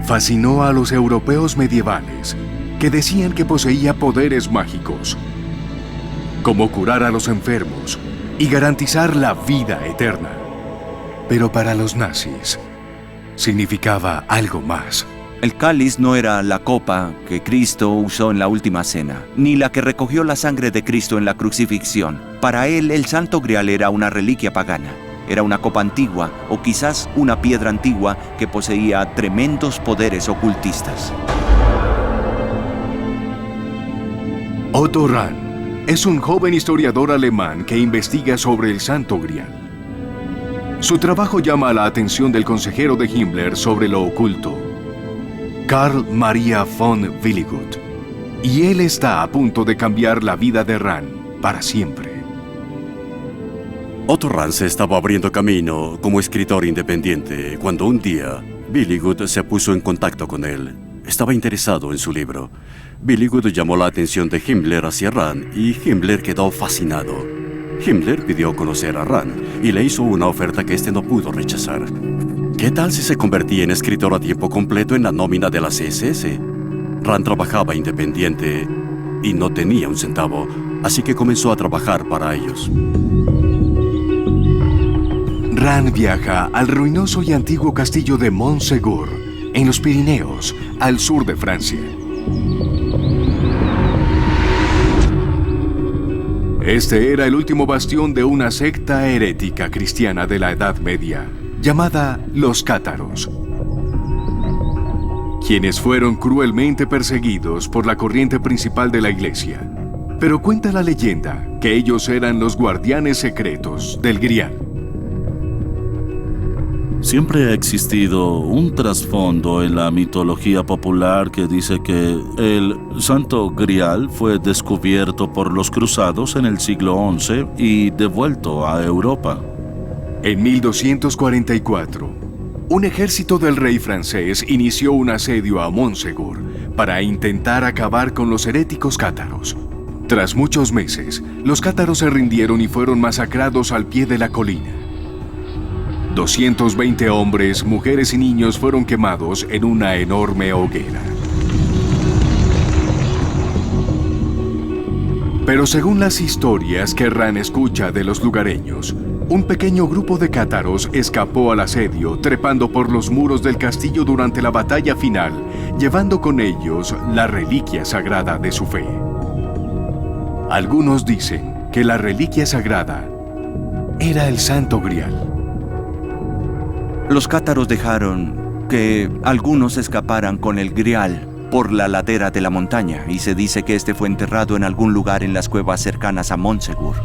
Fascinó a los europeos medievales, que decían que poseía poderes mágicos, como curar a los enfermos y garantizar la vida eterna. Pero para los nazis, significaba algo más. El cáliz no era la copa que Cristo usó en la Última Cena, ni la que recogió la sangre de Cristo en la crucifixión. Para él, el Santo Grial era una reliquia pagana. Era una copa antigua o quizás una piedra antigua que poseía tremendos poderes ocultistas. Otto Rahn es un joven historiador alemán que investiga sobre el Santo Grial. Su trabajo llama la atención del consejero de Himmler sobre lo oculto, Karl Maria von Willigut, y él está a punto de cambiar la vida de Rahn para siempre. Otto Rahn se estaba abriendo camino como escritor independiente cuando un día Willigut se puso en contacto con él. Estaba interesado en su libro. Willigut llamó la atención de Himmler hacia Rahn y Himmler quedó fascinado. Himmler pidió conocer a Rahn y le hizo una oferta que éste no pudo rechazar. ¿Qué tal si se convertía en escritor a tiempo completo en la nómina de las SS? Rand trabajaba independiente y no tenía un centavo, así que comenzó a trabajar para ellos. Rand viaja al ruinoso y antiguo castillo de Montségur, en los Pirineos, al sur de Francia. Este era el último bastión de una secta herética cristiana de la Edad Media, llamada los cátaros, quienes fueron cruelmente perseguidos por la corriente principal de la iglesia. Pero cuenta la leyenda que ellos eran los guardianes secretos del Grial. Siempre ha existido un trasfondo en la mitología popular que dice que el Santo Grial fue descubierto por los cruzados en el siglo XI y devuelto a Europa. En 1244, un ejército del rey francés inició un asedio a Montségur para intentar acabar con los heréticos cátaros. Tras muchos meses, los cátaros se rindieron y fueron masacrados al pie de la colina. 220 hombres, mujeres y niños fueron quemados en una enorme hoguera. Pero según las historias que Rand escucha de los lugareños, un pequeño grupo de cátaros escapó al asedio trepando por los muros del castillo durante la batalla final, llevando con ellos la reliquia sagrada de su fe. Algunos dicen que la reliquia sagrada era el Santo Grial. Los cátaros dejaron que algunos escaparan con el Grial por la ladera de la montaña y se dice que este fue enterrado en algún lugar en las cuevas cercanas a Montségur.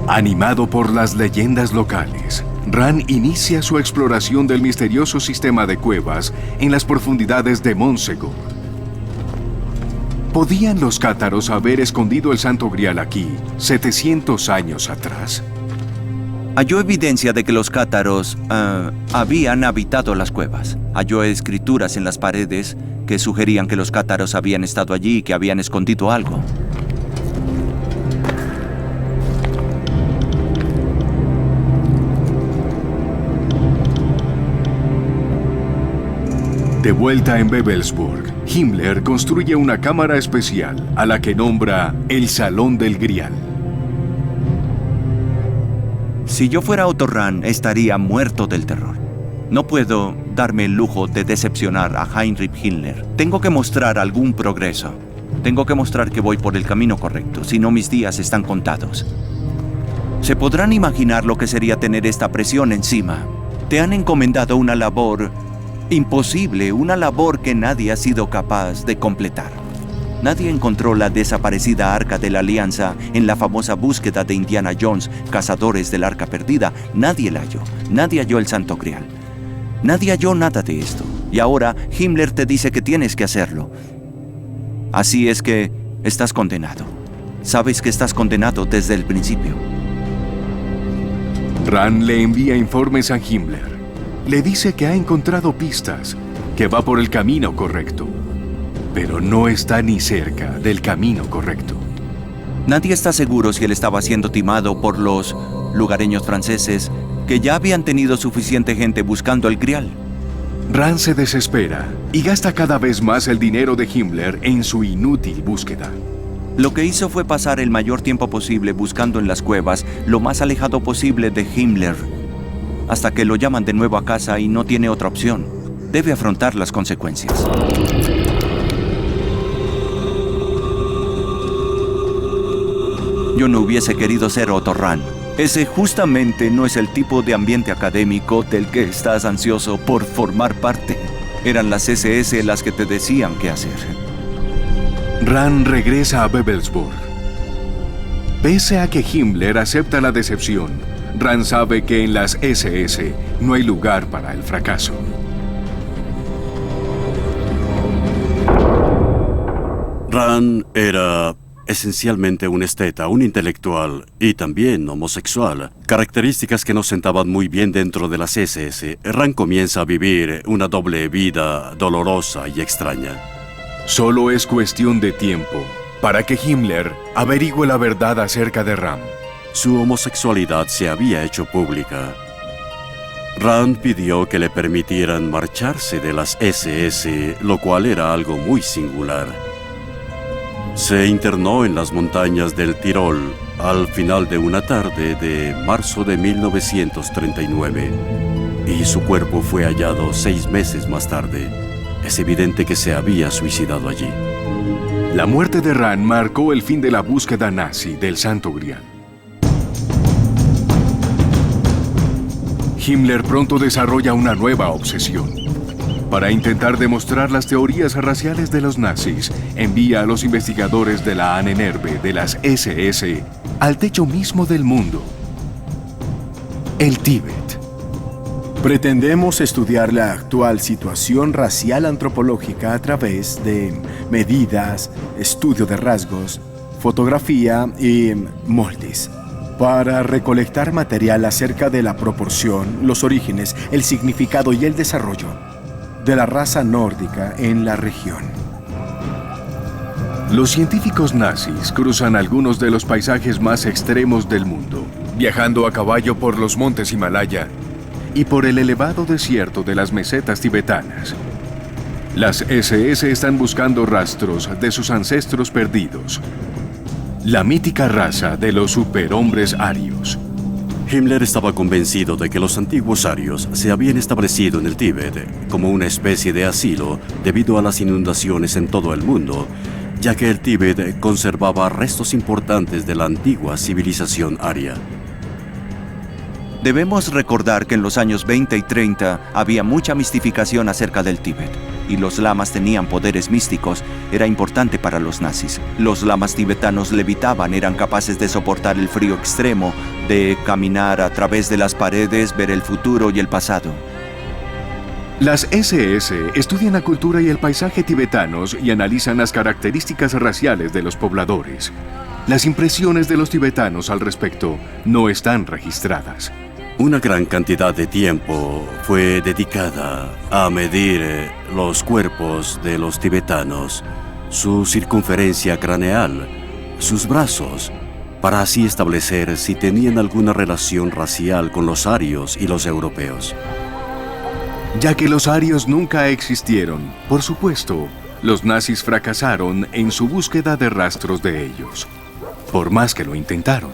Animado por las leyendas locales, Rand inicia su exploración del misterioso sistema de cuevas en las profundidades de Montségur. ¿Podían los cátaros haber escondido el Santo Grial aquí 700 años atrás? Halló evidencia de que los cátaros habían habitado las cuevas. Halló escrituras en las paredes que sugerían que los cátaros habían estado allí y que habían escondido algo. De vuelta en Wewelsburg, Himmler construye una cámara especial a la que nombra el Salón del Grial. Si yo fuera Otto Rand, estaría muerto del terror. No puedo darme el lujo de decepcionar a Heinrich Himmler. Tengo que mostrar algún progreso. Tengo que mostrar que voy por el camino correcto, si no mis días están contados. Se podrán imaginar lo que sería tener esta presión encima. Te han encomendado una labor imposible, una labor que nadie ha sido capaz de completar. Nadie encontró la desaparecida Arca de la Alianza en la famosa búsqueda de Indiana Jones, cazadores del Arca Perdida. Nadie la halló. Nadie halló el Santo Grial. Nadie halló nada de esto. Y ahora Himmler te dice que tienes que hacerlo. Así es que estás condenado. Sabes que estás condenado desde el principio. Rand le envía informes a Himmler. Le dice que ha encontrado pistas, que va por el camino correcto, pero no está ni cerca del camino correcto. Nadie está seguro si él estaba siendo timado por los lugareños franceses que ya habían tenido suficiente gente buscando el Grial. Rand se desespera y gasta cada vez más el dinero de Himmler en su inútil búsqueda. Lo que hizo fue pasar el mayor tiempo posible buscando en las cuevas, lo más alejado posible de Himmler, hasta que lo llaman de nuevo a casa y no tiene otra opción. Debe afrontar las consecuencias. Yo no hubiese querido ser Otto Rand. Ese justamente no es el tipo de ambiente académico del que estás ansioso por formar parte. Eran las SS las que te decían qué hacer. Rand regresa a Wewelsburg. Pese a que Himmler acepta la decepción, Rand sabe que en las SS no hay lugar para el fracaso. Rand era esencialmente un esteta, un intelectual y también homosexual, características que no sentaban muy bien dentro de las SS. Rand comienza a vivir una doble vida dolorosa y extraña. Solo es cuestión de tiempo para que Himmler averigüe la verdad acerca de Rand. Su homosexualidad se había hecho pública. Rand pidió que le permitieran marcharse de las SS, lo cual era algo muy singular. Se internó en las montañas del Tirol al final de una tarde de marzo de 1939 y su cuerpo fue hallado 6 meses más tarde. Es evidente que se había suicidado allí. La muerte de Rand marcó el fin de la búsqueda nazi del Santo Grial. Himmler pronto desarrolla una nueva obsesión. Para intentar demostrar las teorías raciales de los nazis, envía a los investigadores de la Ahnenerbe de las SS al techo mismo del mundo, el Tíbet. Pretendemos estudiar la actual situación racial antropológica a través de medidas, estudio de rasgos, fotografía y moldes, para recolectar material acerca de la proporción, los orígenes, el significado y el desarrollo de la raza nórdica en la región. Los científicos nazis cruzan algunos de los paisajes más extremos del mundo, viajando a caballo por los montes Himalaya y por el elevado desierto de las mesetas tibetanas. Las SS están buscando rastros de sus ancestros perdidos, la mítica raza de los superhombres arios. Himmler estaba convencido de que los antiguos arios se habían establecido en el Tíbet como una especie de asilo debido a las inundaciones en todo el mundo, ya que el Tíbet conservaba restos importantes de la antigua civilización aria. Debemos recordar que en los años 20 y 30 había mucha mistificación acerca del Tíbet, y los lamas tenían poderes místicos. Era importante para los nazis. Los lamas tibetanos levitaban, eran capaces de soportar el frío extremo, de caminar a través de las paredes, ver el futuro y el pasado. Las SS estudian la cultura y el paisaje tibetanos y analizan las características raciales de los pobladores. Las impresiones de los tibetanos al respecto no están registradas. Una gran cantidad de tiempo fue dedicada a medir los cuerpos de los tibetanos, su circunferencia craneal, sus brazos, para así establecer si tenían alguna relación racial con los arios y los europeos. Ya que los arios nunca existieron, por supuesto, los nazis fracasaron en su búsqueda de rastros de ellos, por más que lo intentaron.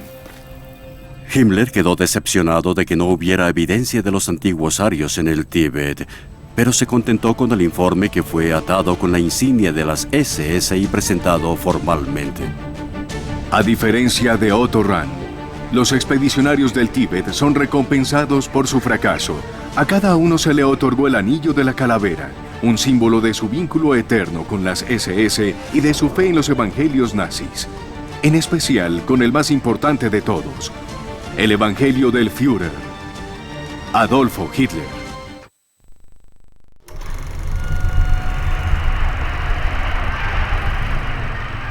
Himmler quedó decepcionado de que no hubiera evidencia de los antiguos arios en el Tíbet, pero se contentó con el informe que fue atado con la insignia de las SS y presentado formalmente. A diferencia de Otto Rand, los expedicionarios del Tíbet son recompensados por su fracaso. A cada uno se le otorgó el anillo de la calavera, un símbolo de su vínculo eterno con las SS y de su fe en los evangelios nazis, en especial con el más importante de todos, el Evangelio del Führer, Adolfo Hitler.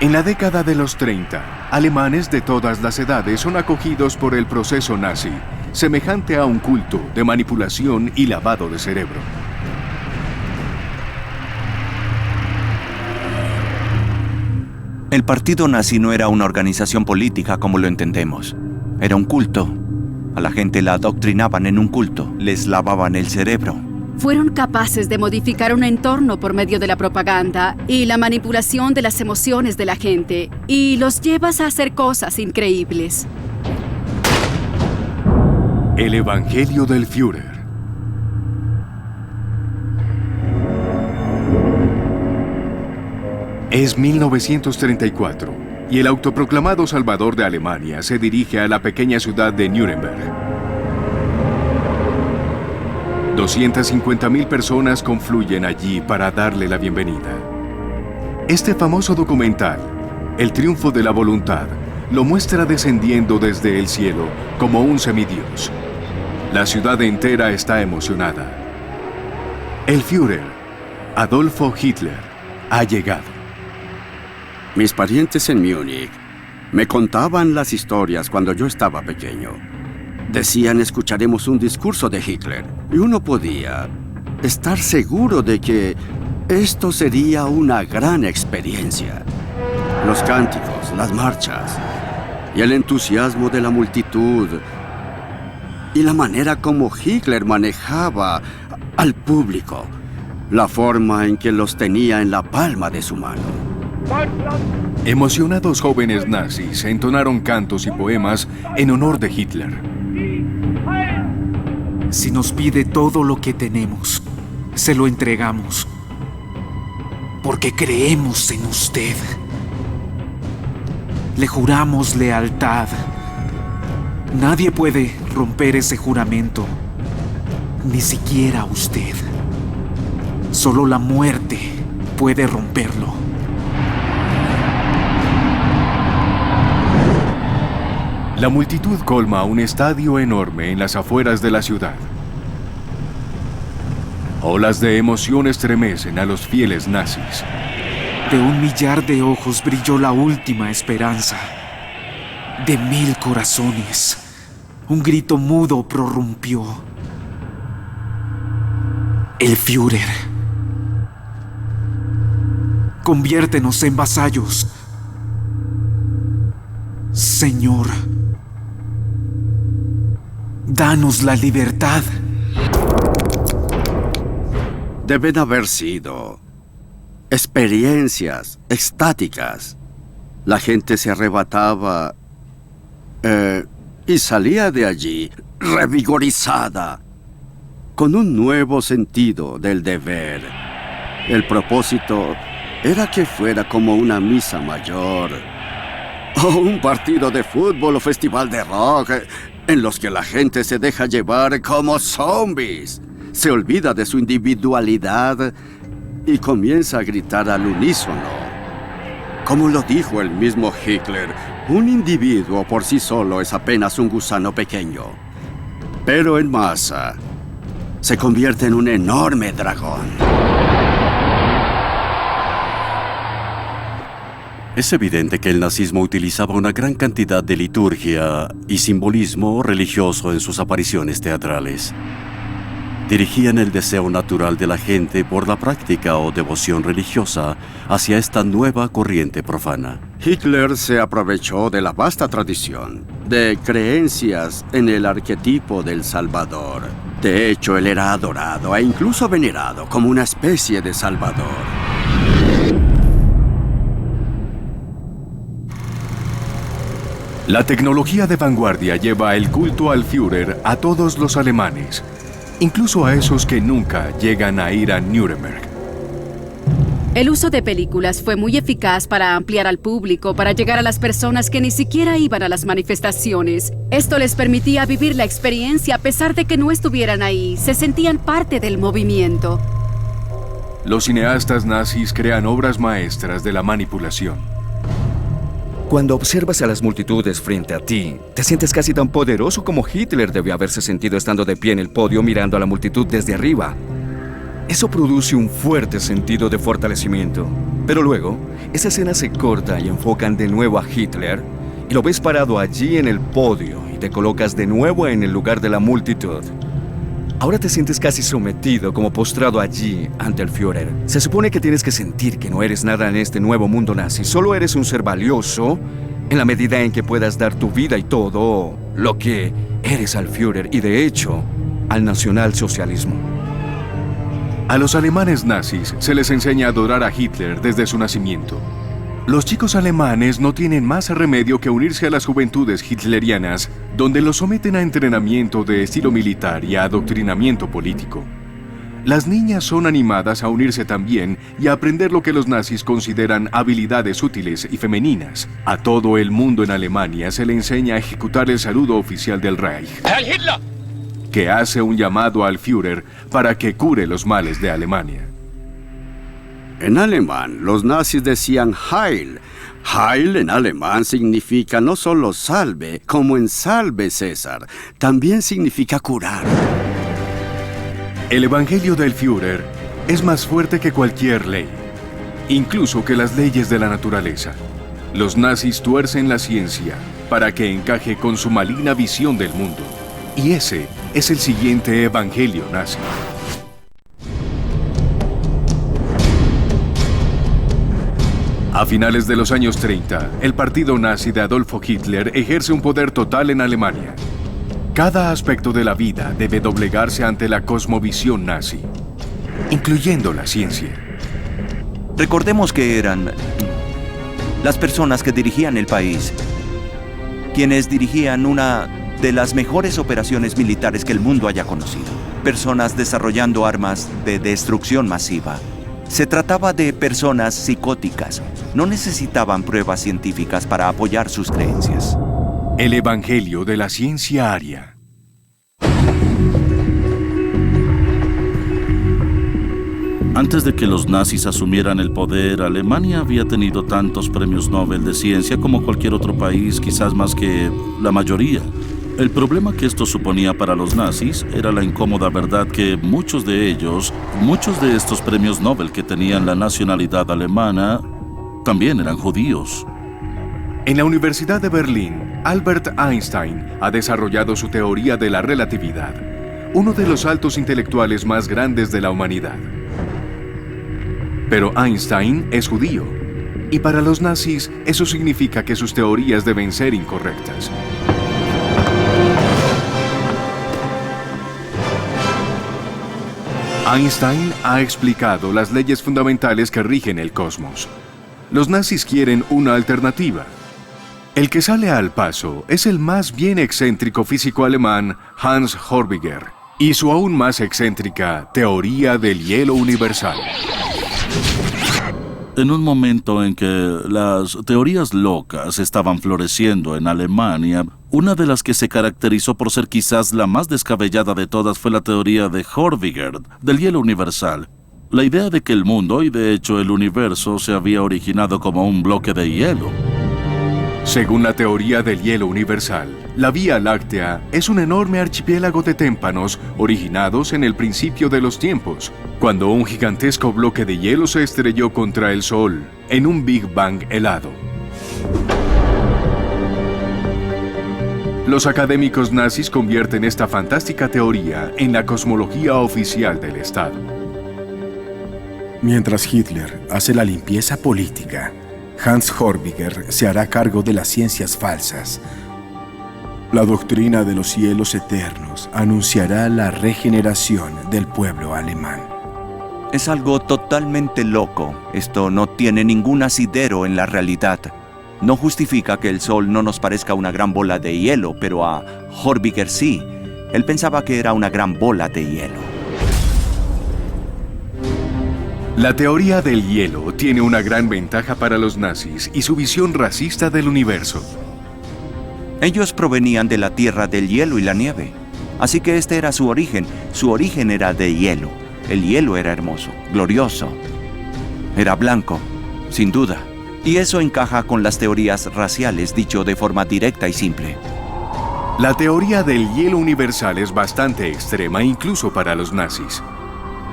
En la década de los 30, alemanes de todas las edades son acogidos por el proceso nazi, semejante a un culto de manipulación y lavado de cerebro. El partido nazi no era una organización política como lo entendemos. Era un culto. A la gente la adoctrinaban en un culto, les lavaban el cerebro. Fueron capaces de modificar un entorno por medio de la propaganda y la manipulación de las emociones de la gente, y los llevas a hacer cosas increíbles. El Evangelio del Führer. Es 1934. Y el autoproclamado salvador de Alemania se dirige a la pequeña ciudad de Nuremberg. 250.000 personas confluyen allí para darle la bienvenida. Este famoso documental, El triunfo de la voluntad, lo muestra descendiendo desde el cielo como un semidios. La ciudad entera está emocionada. El Führer, Adolfo Hitler, ha llegado. Mis parientes en Múnich me contaban las historias cuando yo estaba pequeño. Decían, escucharemos un discurso de Hitler, y uno podía estar seguro de que esto sería una gran experiencia. Los cánticos, las marchas, y el entusiasmo de la multitud, y la manera como Hitler manejaba al público, la forma en que los tenía en la palma de su mano. Emocionados jóvenes nazis entonaron cantos y poemas en honor de Hitler. Si nos pide todo lo que tenemos, se lo entregamos. Porque creemos en usted. Le juramos lealtad. Nadie puede romper ese juramento. Ni siquiera usted. Solo la muerte puede romperlo. La multitud colma un estadio enorme en las afueras de la ciudad. Olas de emoción estremecen a los fieles nazis. De 1 millar de ojos brilló la última esperanza. De 1000 corazones, un grito mudo prorrumpió. El Führer. Conviértenos en vasallos. Señor, danos la libertad. Deben haber sido experiencias extáticas. La gente se arrebataba y salía de allí revigorizada, con un nuevo sentido del deber. El propósito era que fuera como una misa mayor, o un partido de fútbol o festival de rock, en los que la gente se deja llevar como zombies. Se olvida de su individualidad y comienza a gritar al unísono. Como lo dijo el mismo Hitler, un individuo por sí solo es apenas un gusano pequeño. Pero en masa, se convierte en un enorme dragón. Es evidente que el nazismo utilizaba una gran cantidad de liturgia y simbolismo religioso en sus apariciones teatrales. Dirigían el deseo natural de la gente por la práctica o devoción religiosa hacia esta nueva corriente profana. Hitler se aprovechó de la vasta tradición de creencias en el arquetipo del Salvador. De hecho, él era adorado e incluso venerado como una especie de Salvador. La tecnología de vanguardia lleva el culto al Führer a todos los alemanes, incluso a esos que nunca llegan a ir a Nuremberg. El uso de películas fue muy eficaz para ampliar al público, para llegar a las personas que ni siquiera iban a las manifestaciones. Esto les permitía vivir la experiencia a pesar de que no estuvieran ahí, se sentían parte del movimiento. Los cineastas nazis crean obras maestras de la manipulación. Cuando observas a las multitudes frente a ti, te sientes casi tan poderoso como Hitler debió haberse sentido estando de pie en el podio mirando a la multitud desde arriba. Eso produce un fuerte sentido de fortalecimiento. Pero luego, esa escena se corta y enfocan de nuevo a Hitler, y lo ves parado allí en el podio y te colocas de nuevo en el lugar de la multitud. Ahora te sientes casi sometido, como postrado allí ante el Führer. Se supone que tienes que sentir que no eres nada en este nuevo mundo nazi. Solo eres un ser valioso en la medida en que puedas dar tu vida y todo lo que eres al Führer y, de hecho, al nacionalsocialismo. A los alemanes nazis se les enseña a adorar a Hitler desde su nacimiento. Los chicos alemanes no tienen más remedio que unirse a las juventudes hitlerianas, donde los someten a entrenamiento de estilo militar y a adoctrinamiento político. Las niñas son animadas a unirse también y a aprender lo que los nazis consideran habilidades útiles y femeninas. A todo el mundo en Alemania se le enseña a ejecutar el saludo oficial del Reich, que hace un llamado al Führer para que cure los males de Alemania. En alemán, los nazis decían Heil. Heil en alemán significa no solo salve, como en salve César, también significa curar. El evangelio del Führer es más fuerte que cualquier ley. incluso que las leyes de la naturaleza. Los nazis tuercen la ciencia para que encaje con su maligna visión del mundo. Y ese es el siguiente evangelio nazi. A finales de los años 30, el partido nazi de Adolfo Hitler ejerce un poder total en Alemania. Cada aspecto de la vida debe doblegarse ante la cosmovisión nazi, incluyendo la ciencia. Recordemos que eran las personas que dirigían el país, quienes dirigían una de las mejores operaciones militares que el mundo haya conocido. Personas desarrollando armas de destrucción masiva. Se trataba de personas psicóticas. No necesitaban pruebas científicas para apoyar sus creencias. El Evangelio de la Ciencia Aria. Antes de que los nazis asumieran el poder, Alemania había tenido tantos premios Nobel de ciencia como cualquier otro país, quizás más que la mayoría. El problema que esto suponía para los nazis era la incómoda verdad que muchos de estos premios Nobel que tenían la nacionalidad alemana, también eran judíos. En la Universidad de Berlín, Albert Einstein ha desarrollado su teoría de la relatividad, uno de los saltos intelectuales más grandes de la humanidad. Pero Einstein es judío, y para los nazis eso significa que sus teorías deben ser incorrectas. Einstein ha explicado las leyes fundamentales que rigen el cosmos. Los nazis quieren una alternativa. El que sale al paso es el más bien excéntrico físico alemán Hans Horbiger y su aún más excéntrica teoría del hielo universal. En un momento en que las teorías locas estaban floreciendo en Alemania, una de las que se caracterizó por ser quizás la más descabellada de todas fue la teoría de Horbiger, del hielo universal. La idea de que el mundo, y de hecho el universo, se había originado como un bloque de hielo. Según la teoría del hielo universal, la Vía Láctea es un enorme archipiélago de témpanos originados en el principio de los tiempos, cuando un gigantesco bloque de hielo se estrelló contra el Sol en un Big Bang helado. Los académicos nazis convierten esta fantástica teoría en la cosmología oficial del Estado. Mientras Hitler hace la limpieza política, Hans Horbiger se hará cargo de las ciencias falsas. La doctrina de los cielos eternos anunciará la regeneración del pueblo alemán. Es algo totalmente loco. Esto no tiene ningún asidero en la realidad. No justifica que el Sol no nos parezca una gran bola de hielo, pero a Horbiger sí. Él pensaba que era una gran bola de hielo. La teoría del hielo tiene una gran ventaja para los nazis y su visión racista del universo. Ellos provenían de la tierra del hielo y la nieve. Así que este era su origen. Su origen era de hielo. El hielo era hermoso, glorioso. Era blanco, sin duda. Y eso encaja con las teorías raciales, dicho de forma directa y simple. La teoría del hielo universal es bastante extrema incluso para los nazis.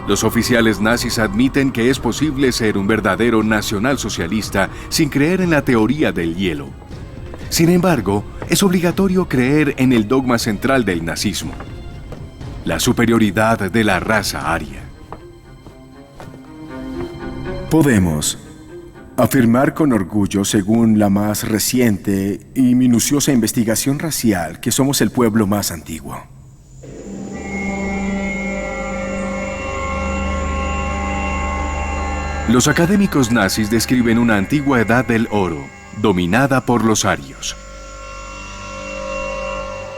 Los oficiales nazis admiten que es posible ser un verdadero nacionalsocialista sin creer en la teoría del hielo. Sin embargo, es obligatorio creer en el dogma central del nazismo: la superioridad de la raza aria. Podemos afirmar con orgullo, según la más reciente y minuciosa investigación racial, que somos el pueblo más antiguo. Los académicos nazis describen una antigua edad del oro, dominada por los arios.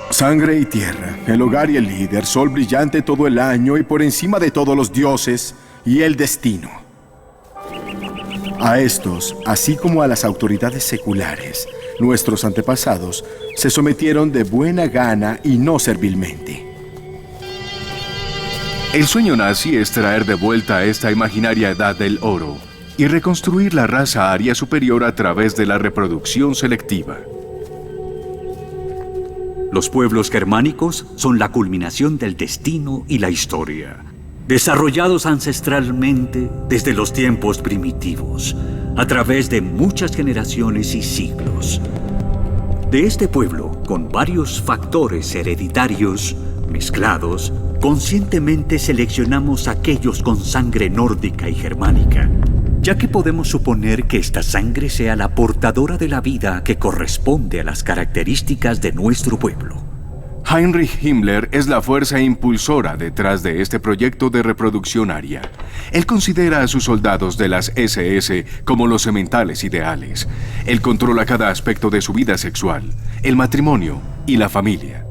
Sangre y tierra, el hogar y el líder, sol brillante todo el año y por encima de todos los dioses, y el destino. A estos, así como a las autoridades seculares, nuestros antepasados se sometieron de buena gana y no servilmente. El sueño nazi es traer de vuelta a esta imaginaria edad del oro y reconstruir la raza aria superior a través de la reproducción selectiva. Los pueblos germánicos son la culminación del destino y la historia. desarrollados ancestralmente desde los tiempos primitivos, a través de muchas generaciones y siglos. De este pueblo, con varios factores hereditarios mezclados, conscientemente seleccionamos aquellos con sangre nórdica y germánica, ya que podemos suponer que esta sangre sea la portadora de la vida que corresponde a las características de nuestro pueblo. Heinrich Himmler es la fuerza impulsora detrás de este proyecto de reproducción aria. Él considera a sus soldados de las SS como los sementales ideales. Él controla cada aspecto de su vida sexual, el matrimonio y la familia.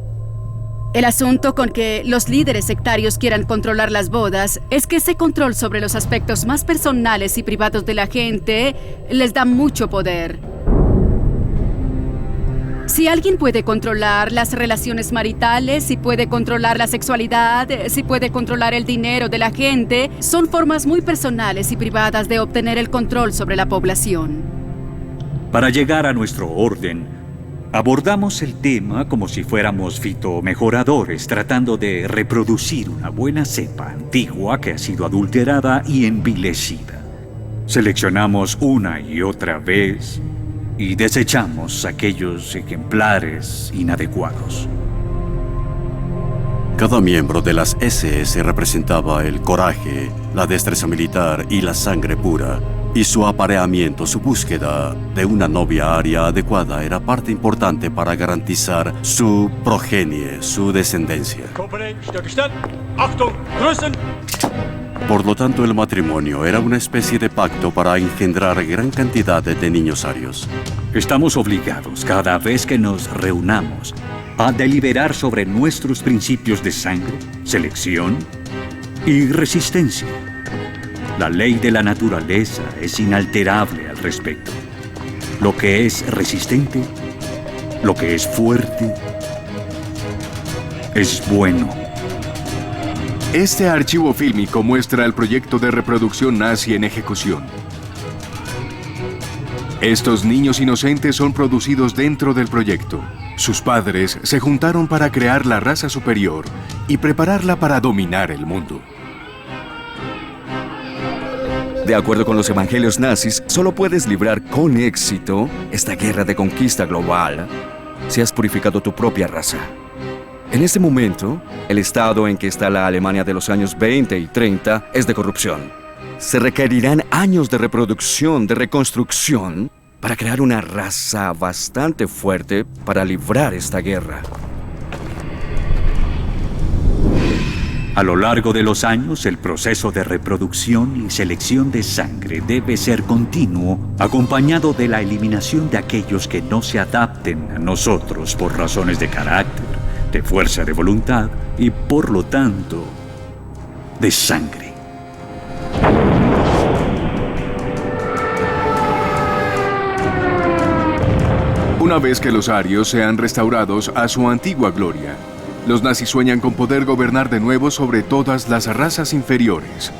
El asunto con que los líderes sectarios quieran controlar las bodas es que ese control sobre los aspectos más personales y privados de la gente les da mucho poder. Si alguien puede controlar las relaciones maritales, si puede controlar la sexualidad, si puede controlar el dinero de la gente, son formas muy personales y privadas de obtener el control sobre la población. Para llegar a nuestro orden, abordamos el tema como si fuéramos fitomejoradores tratando de reproducir una buena cepa antigua que ha sido adulterada y envilecida. Seleccionamos una y otra vez y desechamos aquellos ejemplares inadecuados. Cada miembro de las SS representaba el coraje, la destreza militar y la sangre pura, y su apareamiento, su búsqueda de una novia aria adecuada era parte importante para garantizar su progenie, su descendencia. Por lo tanto, el matrimonio era una especie de pacto para engendrar gran cantidad de niños arios. Estamos obligados, cada vez que nos reunamos, a deliberar sobre nuestros principios de sangre, selección y resistencia. La ley de la naturaleza es inalterable al respecto. Lo que es resistente, lo que es fuerte, es bueno. Este archivo fílmico muestra el proyecto de reproducción nazi en ejecución. Estos niños inocentes son producidos dentro del proyecto. Sus padres se juntaron para crear la raza superior y prepararla para dominar el mundo. De acuerdo con los evangelios nazis, solo puedes librar con éxito esta guerra de conquista global si has purificado tu propia raza. En este momento, el estado en que está la Alemania de los años 20 y 30 es de corrupción. Se requerirán años de reproducción, de reconstrucción, para crear una raza bastante fuerte para librar esta guerra. A lo largo de los años, el proceso de reproducción y selección de sangre debe ser continuo, acompañado de la eliminación de aquellos que no se adapten a nosotros por razones de carácter, de fuerza de voluntad y, por lo tanto, de sangre. Una vez que los arios sean restaurados a su antigua gloria, los nazis sueñan con poder gobernar de nuevo sobre todas las razas inferiores.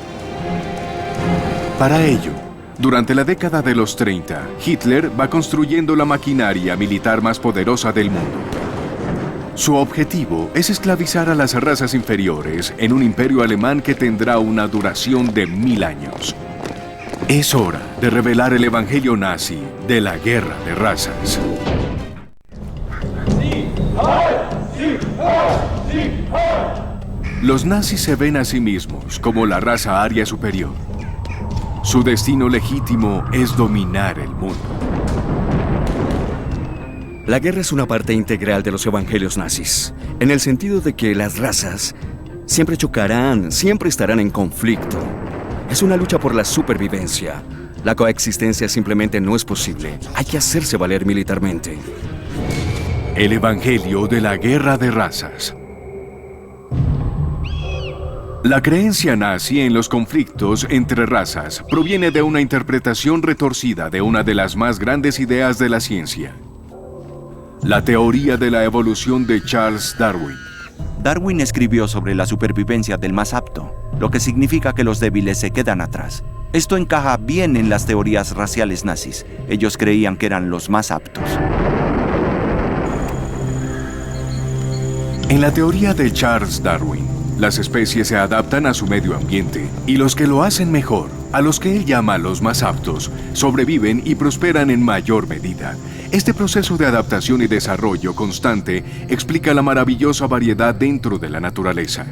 Para ello, durante la década de los 30, Hitler va construyendo la maquinaria militar más poderosa del mundo. Su objetivo es esclavizar a las razas inferiores en un imperio alemán que tendrá una duración de 1000 años. Es hora de revelar el evangelio nazi de la guerra de razas. Los nazis se ven a sí mismos como la raza aria superior. Su destino legítimo es dominar el mundo. La guerra es una parte integral de los evangelios nazis, en el sentido de que las razas siempre chocarán, siempre estarán en conflicto. Es una lucha por la supervivencia. La coexistencia simplemente no es posible. Hay que hacerse valer militarmente. El evangelio de la guerra de razas. La creencia nazi en los conflictos entre razas proviene de una interpretación retorcida de una de las más grandes ideas de la ciencia: la teoría de la evolución de Charles Darwin. Darwin escribió sobre la supervivencia del más apto, lo que significa que los débiles se quedan atrás. Esto encaja bien en las teorías raciales nazis. Ellos creían que eran los más aptos. En la teoría de Charles Darwin, Las especies se adaptan a su medio ambiente y los que lo hacen mejor, a los que él llama los más aptos, sobreviven y prosperan en mayor medida. Este proceso de adaptación y desarrollo constante explica la maravillosa variedad dentro de la naturaleza.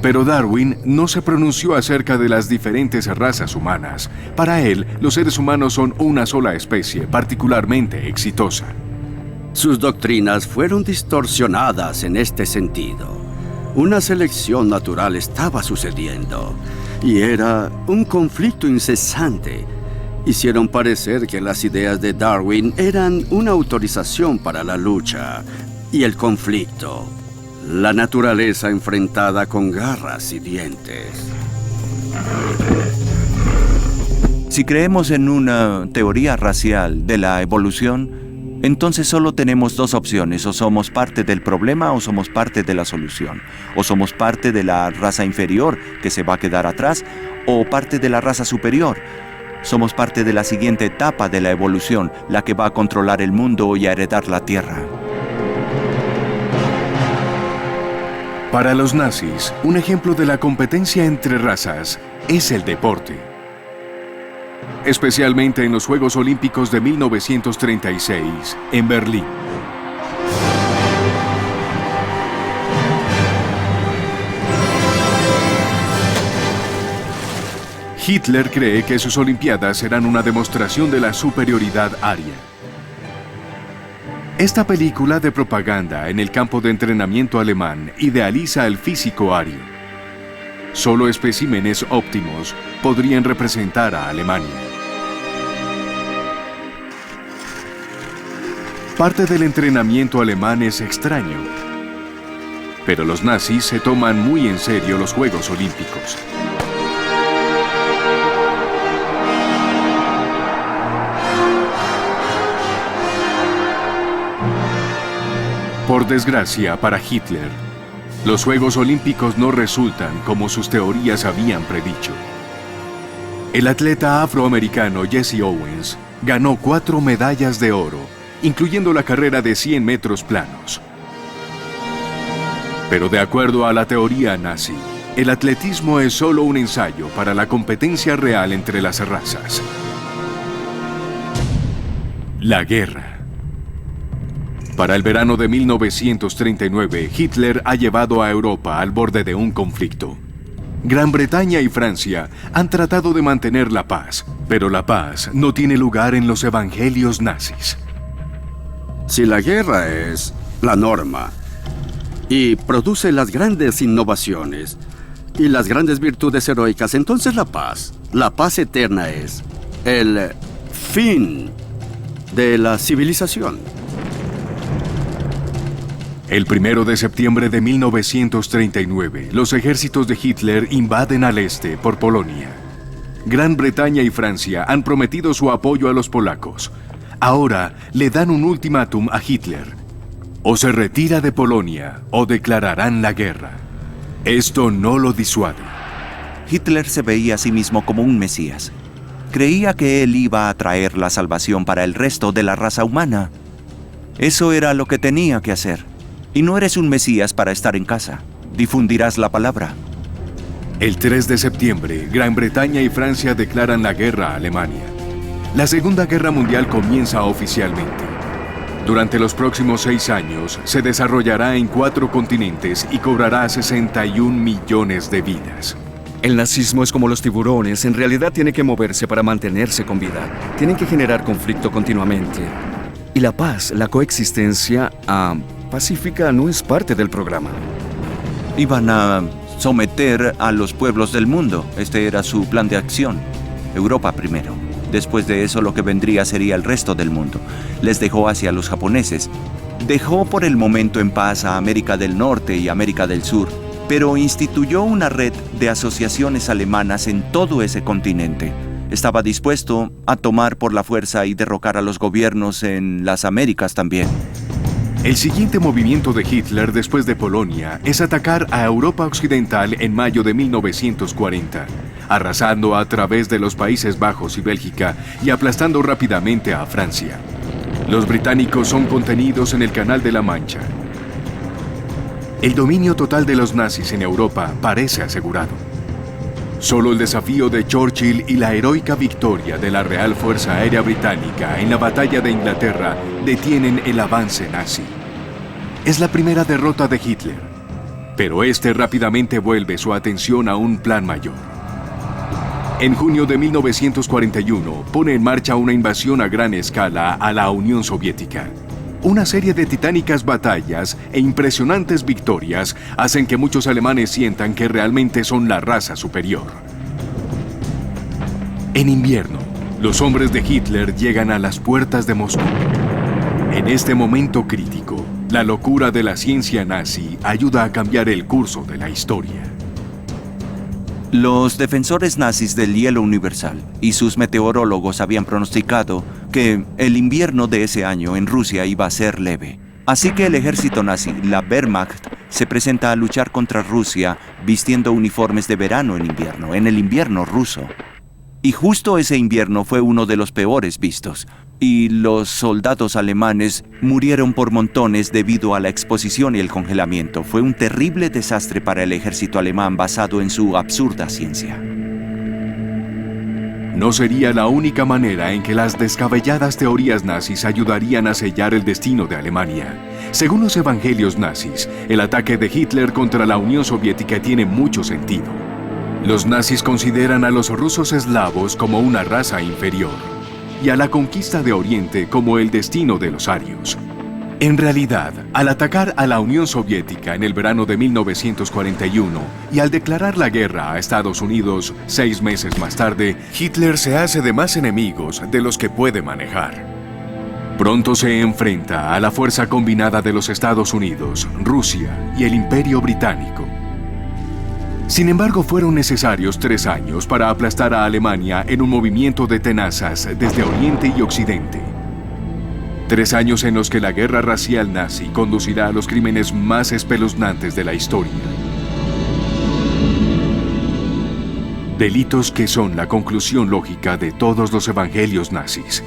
Pero Darwin no se pronunció acerca de las diferentes razas humanas. Para él, los seres humanos son una sola especie, particularmente exitosa. Sus doctrinas fueron distorsionadas en este sentido. Una selección natural estaba sucediendo y era un conflicto incesante. Hicieron parecer que las ideas de Darwin eran una autorización para la lucha y el conflicto. La naturaleza enfrentada con garras y dientes. Si creemos en una teoría racial de la evolución, entonces solo tenemos dos opciones: o somos parte del problema o somos parte de la solución. O somos parte de la raza inferior que se va a quedar atrás, o parte de la raza superior. Somos parte de la siguiente etapa de la evolución, la que va a controlar el mundo y a heredar la tierra. Para los nazis, un ejemplo de la competencia entre razas es el deporte. Especialmente en los Juegos Olímpicos de 1936, en Berlín. Hitler cree que sus Olimpiadas serán una demostración de la superioridad aria. Esta película de propaganda en el campo de entrenamiento alemán idealiza el físico ario. Solo especímenes óptimos podrían representar a Alemania. Parte del entrenamiento alemán es extraño, pero los nazis se toman muy en serio los Juegos Olímpicos. Por desgracia para Hitler, los Juegos Olímpicos no resultan como sus teorías habían predicho. El atleta afroamericano Jesse Owens ganó 4 medallas de oro, incluyendo la carrera de 100 metros planos. Pero de acuerdo a la teoría nazi, el atletismo es solo un ensayo para la competencia real entre las razas. La guerra. Para el verano de 1939, Hitler ha llevado a Europa al borde de un conflicto. Gran Bretaña y Francia han tratado de mantener la paz, pero la paz no tiene lugar en los evangelios nazis. Si la guerra es la norma y produce las grandes innovaciones y las grandes virtudes heroicas, entonces la paz eterna es el fin de la civilización. El 1 de septiembre de 1939, los ejércitos de Hitler invaden al este por Polonia. Gran Bretaña y Francia han prometido su apoyo a los polacos. Ahora le dan un ultimátum a Hitler. O se retira de Polonia o declararán la guerra. Esto no lo disuade. Hitler se veía a sí mismo como un mesías. Creía que él iba a traer la salvación para el resto de la raza humana. Eso era lo que tenía que hacer. Y no eres un mesías para estar en casa. Difundirás la palabra. El 3 de septiembre, Gran Bretaña y Francia declaran la guerra a Alemania. La Segunda Guerra Mundial comienza oficialmente. Durante los próximos 6 años, se desarrollará en 4 continentes y cobrará 61 millones de vidas. El nazismo es como los tiburones, en realidad tiene que moverse para mantenerse con vida. Tienen que generar conflicto continuamente. Y la paz, la coexistencia pacífica no es parte del programa. Iban a someter a los pueblos del mundo. Este era su plan de acción. Europa primero. Después de eso lo que vendría sería el resto del mundo. Les dejó hacia los japoneses. Dejó por el momento en paz a América del Norte y América del Sur, pero instituyó una red de asociaciones alemanas en todo ese continente. Estaba dispuesto a tomar por la fuerza y derrocar a los gobiernos en las Américas también. El siguiente movimiento de Hitler después de Polonia es atacar a Europa Occidental en mayo de 1940, arrasando a través de los Países Bajos y Bélgica y aplastando rápidamente a Francia. Los británicos son contenidos en el Canal de la Mancha. El dominio total de los nazis en Europa parece asegurado. Solo el desafío de Churchill y la heroica victoria de la Real Fuerza Aérea Británica en la Batalla de Inglaterra detienen el avance nazi. Es la primera derrota de Hitler, pero este rápidamente vuelve su atención a un plan mayor. En junio de 1941 pone en marcha una invasión a gran escala a la Unión Soviética. Una serie de titánicas batallas e impresionantes victorias hacen que muchos alemanes sientan que realmente son la raza superior. En invierno, los hombres de Hitler llegan a las puertas de Moscú. En este momento crítico, la locura de la ciencia nazi ayuda a cambiar el curso de la historia. Los defensores nazis del hielo universal y sus meteorólogos habían pronosticado que el invierno de ese año en Rusia iba a ser leve. Así que el ejército nazi, la Wehrmacht, se presenta a luchar contra Rusia vistiendo uniformes de verano en el invierno ruso. Y justo ese invierno fue uno de los peores vistos, y los soldados alemanes murieron por montones debido a la exposición y el congelamiento. Fue un terrible desastre para el ejército alemán basado en su absurda ciencia. No sería la única manera en que las descabelladas teorías nazis ayudarían a sellar el destino de Alemania. Según los evangelios nazis, el ataque de Hitler contra la Unión Soviética tiene mucho sentido. Los nazis consideran a los rusos eslavos como una raza inferior y a la conquista de Oriente como el destino de los arios. En realidad, al atacar a la Unión Soviética en el verano de 1941 y al declarar la guerra a Estados Unidos 6 meses más tarde, Hitler se hace de más enemigos de los que puede manejar. Pronto se enfrenta a la fuerza combinada de los Estados Unidos, Rusia y el Imperio Británico. Sin embargo, fueron necesarios 3 años para aplastar a Alemania en un movimiento de tenazas desde Oriente y Occidente. 3 años en los que la guerra racial nazi conducirá a los crímenes más espeluznantes de la historia. Delitos que son la conclusión lógica de todos los evangelios nazis.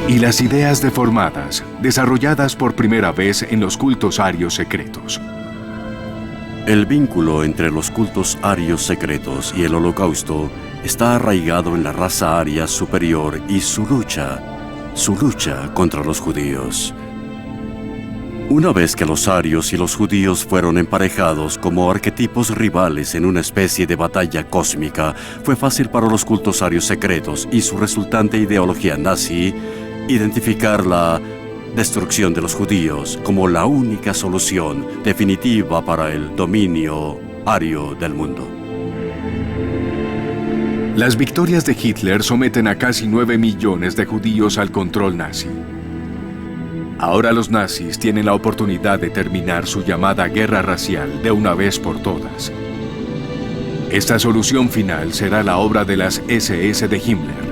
Y las ideas deformadas, desarrolladas por primera vez en los cultos arios secretos. El vínculo entre los cultos arios secretos y el Holocausto está arraigado en la raza aria superior y su lucha contra los judíos. Una vez que los arios y los judíos fueron emparejados como arquetipos rivales en una especie de batalla cósmica, fue fácil para los cultos arios secretos y su resultante ideología nazi identificar la destrucción de los judíos como la única solución definitiva para el dominio ario del mundo. Las victorias de Hitler someten a casi 9 millones de judíos al control nazi. Ahora los nazis tienen la oportunidad de terminar su llamada guerra racial de una vez por todas. Esta solución final será la obra de las SS de Himmler.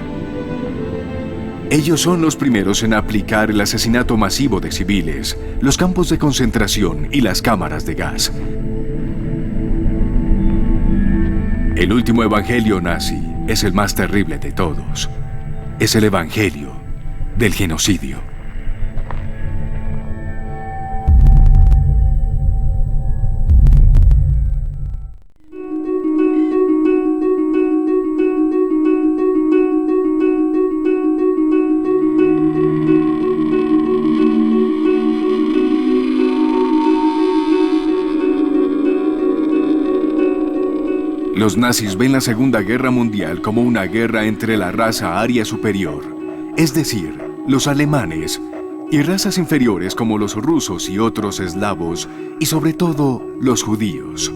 Ellos son los primeros en aplicar el asesinato masivo de civiles, los campos de concentración y las cámaras de gas. El último evangelio nazi es el más terrible de todos. Es el evangelio del genocidio. Los nazis ven la Segunda Guerra Mundial como una guerra entre la raza aria superior, es decir, los alemanes, y razas inferiores como los rusos y otros eslavos, y sobre todo los judíos.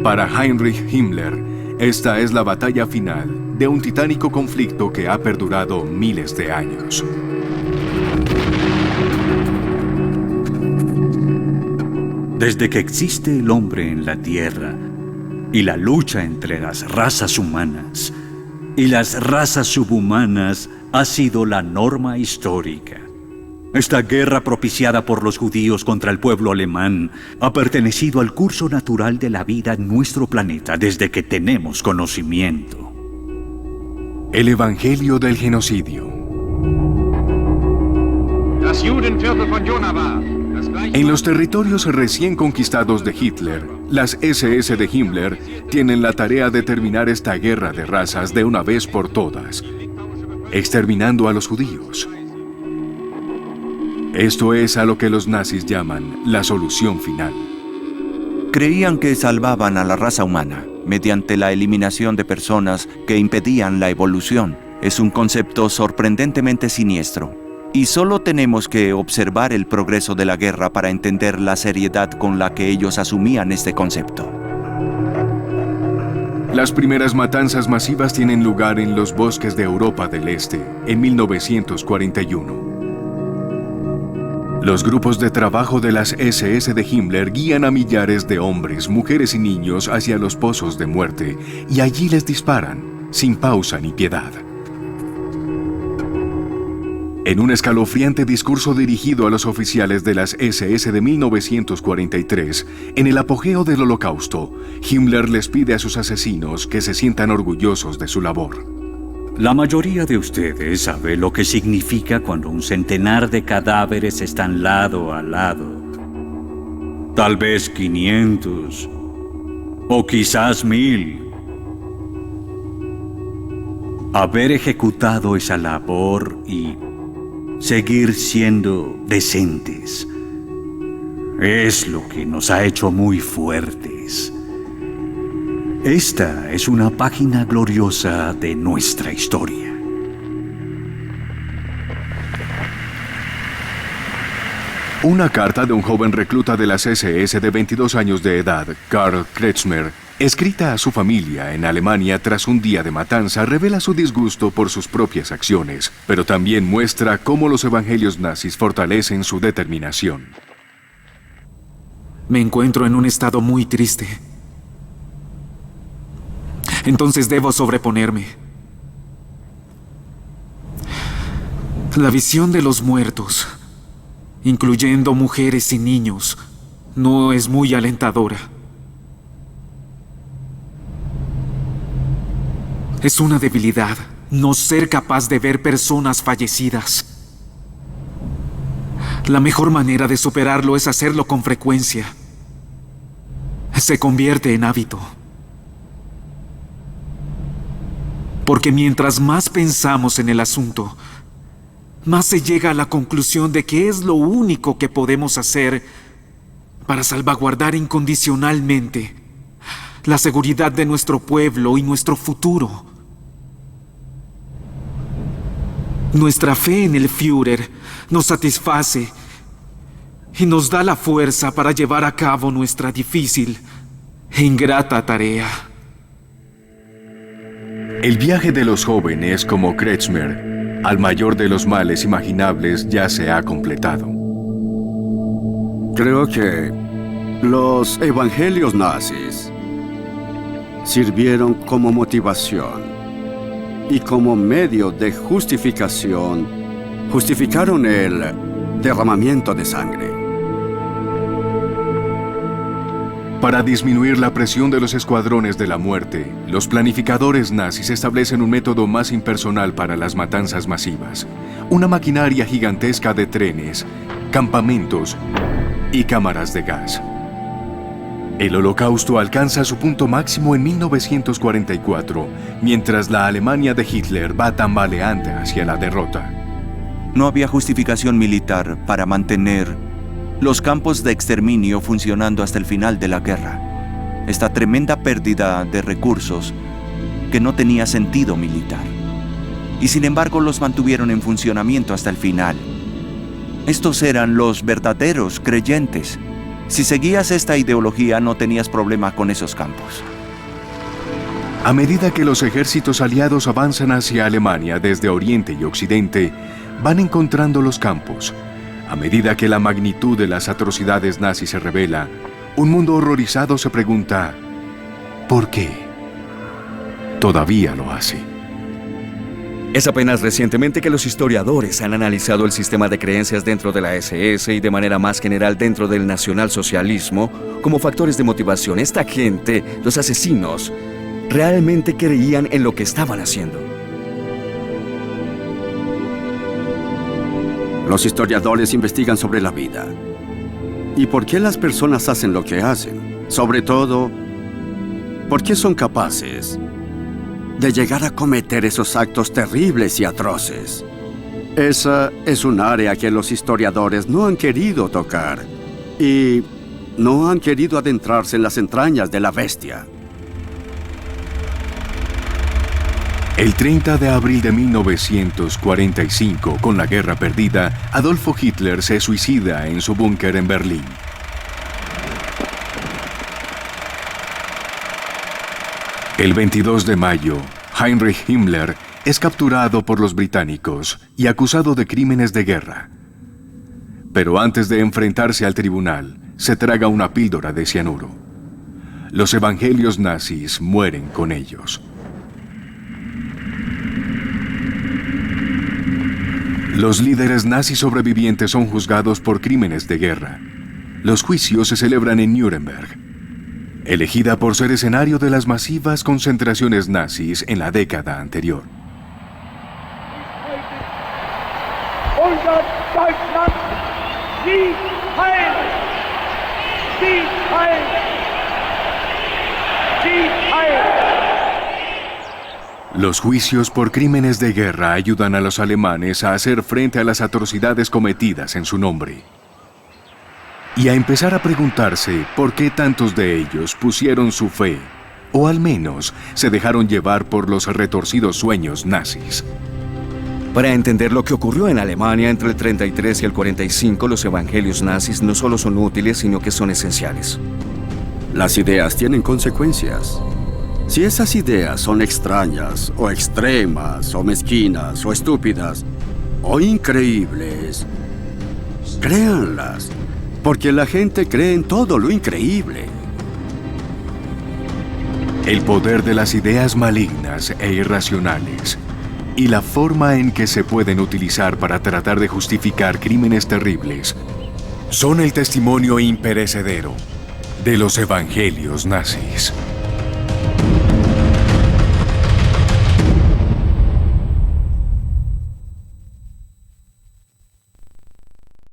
Para Heinrich Himmler, esta es la batalla final de un titánico conflicto que ha perdurado miles de años. Desde que existe el hombre en la Tierra y la lucha entre las razas humanas y las razas subhumanas ha sido la norma histórica. Esta guerra propiciada por los judíos contra el pueblo alemán ha pertenecido al curso natural de la vida en nuestro planeta desde que tenemos conocimiento. El Evangelio del Genocidio. En los territorios recién conquistados de Hitler, las SS de Himmler tienen la tarea de terminar esta guerra de razas de una vez por todas, exterminando a los judíos. Esto es a lo que los nazis llaman la solución final. Creían que salvaban a la raza humana mediante la eliminación de personas que impedían la evolución. Es un concepto sorprendentemente siniestro. Y solo tenemos que observar el progreso de la guerra para entender la seriedad con la que ellos asumían este concepto. Las primeras matanzas masivas tienen lugar en los bosques de Europa del Este, en 1941. Los grupos de trabajo de las SS de Himmler guían a millares de hombres, mujeres y niños hacia los pozos de muerte, y allí les disparan, sin pausa ni piedad. En un escalofriante discurso dirigido a los oficiales de las SS de 1943, en el apogeo del Holocausto, Himmler les pide a sus asesinos que se sientan orgullosos de su labor. La mayoría de ustedes sabe lo que significa cuando un centenar de cadáveres están lado a lado. Tal vez 500 o quizás 1000. Haber ejecutado esa labor y seguir siendo decentes es lo que nos ha hecho muy fuertes. Esta es una página gloriosa de nuestra historia. Una carta de un joven recluta de las SS de 22 años de edad, Karl Kretschmer, escrita a su familia en Alemania tras un día de matanza, revela su disgusto por sus propias acciones, pero también muestra cómo los evangelios nazis fortalecen su determinación. Me encuentro en un estado muy triste. Entonces debo sobreponerme. La visión de los muertos, incluyendo mujeres y niños, no es muy alentadora. Es una debilidad no ser capaz de ver personas fallecidas. La mejor manera de superarlo es hacerlo con frecuencia. Se convierte en hábito. Porque mientras más pensamos en el asunto, más se llega a la conclusión de que es lo único que podemos hacer para salvaguardar incondicionalmente la seguridad de nuestro pueblo y nuestro futuro. Nuestra fe en el Führer nos satisface y nos da la fuerza para llevar a cabo nuestra difícil e ingrata tarea. El viaje de los jóvenes como Kretschmer al mayor de los males imaginables ya se ha completado. Creo que los evangelios nazis sirvieron como motivación y como medio de justificación. Justificaron el derramamiento de sangre. Para disminuir la presión de los escuadrones de la muerte, los planificadores nazis establecen un método más impersonal para las matanzas masivas. Una maquinaria gigantesca de trenes, campamentos y cámaras de gas. El Holocausto alcanza su punto máximo en 1944, mientras la Alemania de Hitler va tambaleante hacia la derrota. No había justificación militar para mantener los campos de exterminio funcionando hasta el final de la guerra. Esta tremenda pérdida de recursos que no tenía sentido militar. Y sin embargo los mantuvieron en funcionamiento hasta el final. Estos eran los verdaderos creyentes. Si seguías esta ideología no tenías problema con esos campos. A medida que los ejércitos aliados avanzan hacia Alemania desde Oriente y Occidente, van encontrando los campos. A medida que la magnitud de las atrocidades nazis se revela, un mundo horrorizado se pregunta, ¿por qué? Todavía lo hace. Es apenas recientemente que los historiadores han analizado el sistema de creencias dentro de la SS y de manera más general dentro del nacionalsocialismo como factores de motivación. Esta gente, los asesinos, realmente creían en lo que estaban haciendo. Los historiadores investigan sobre la vida y por qué las personas hacen lo que hacen. Sobre todo, por qué son capaces de llegar a cometer esos actos terribles y atroces. Esa es un área que los historiadores no han querido tocar y no han querido adentrarse en las entrañas de la bestia. El 30 de abril de 1945, con la guerra perdida, Adolfo Hitler se suicida en su búnker en Berlín. El 22 de mayo, Heinrich Himmler es capturado por los británicos y acusado de crímenes de guerra. Pero antes de enfrentarse al tribunal, se traga una píldora de cianuro. Los evangelios nazis mueren con ellos. Los líderes nazis sobrevivientes son juzgados por crímenes de guerra. Los juicios se celebran en Nuremberg, elegida por ser escenario de las masivas concentraciones nazis en la década anterior. Los juicios por crímenes de guerra ayudan a los alemanes a hacer frente a las atrocidades cometidas en su nombre y a empezar a preguntarse por qué tantos de ellos pusieron su fe, o al menos se dejaron llevar por los retorcidos sueños nazis. Para entender lo que ocurrió en Alemania entre el 33 y el 45, los evangelios nazis no solo son útiles, sino que son esenciales. Las ideas tienen consecuencias. Si esas ideas son extrañas, o extremas, o mezquinas, o estúpidas, o increíbles, créanlas, porque la gente cree en todo lo increíble. El poder de las ideas malignas e irracionales y la forma en que se pueden utilizar para tratar de justificar crímenes terribles son el testimonio imperecedero de los evangelios nazis.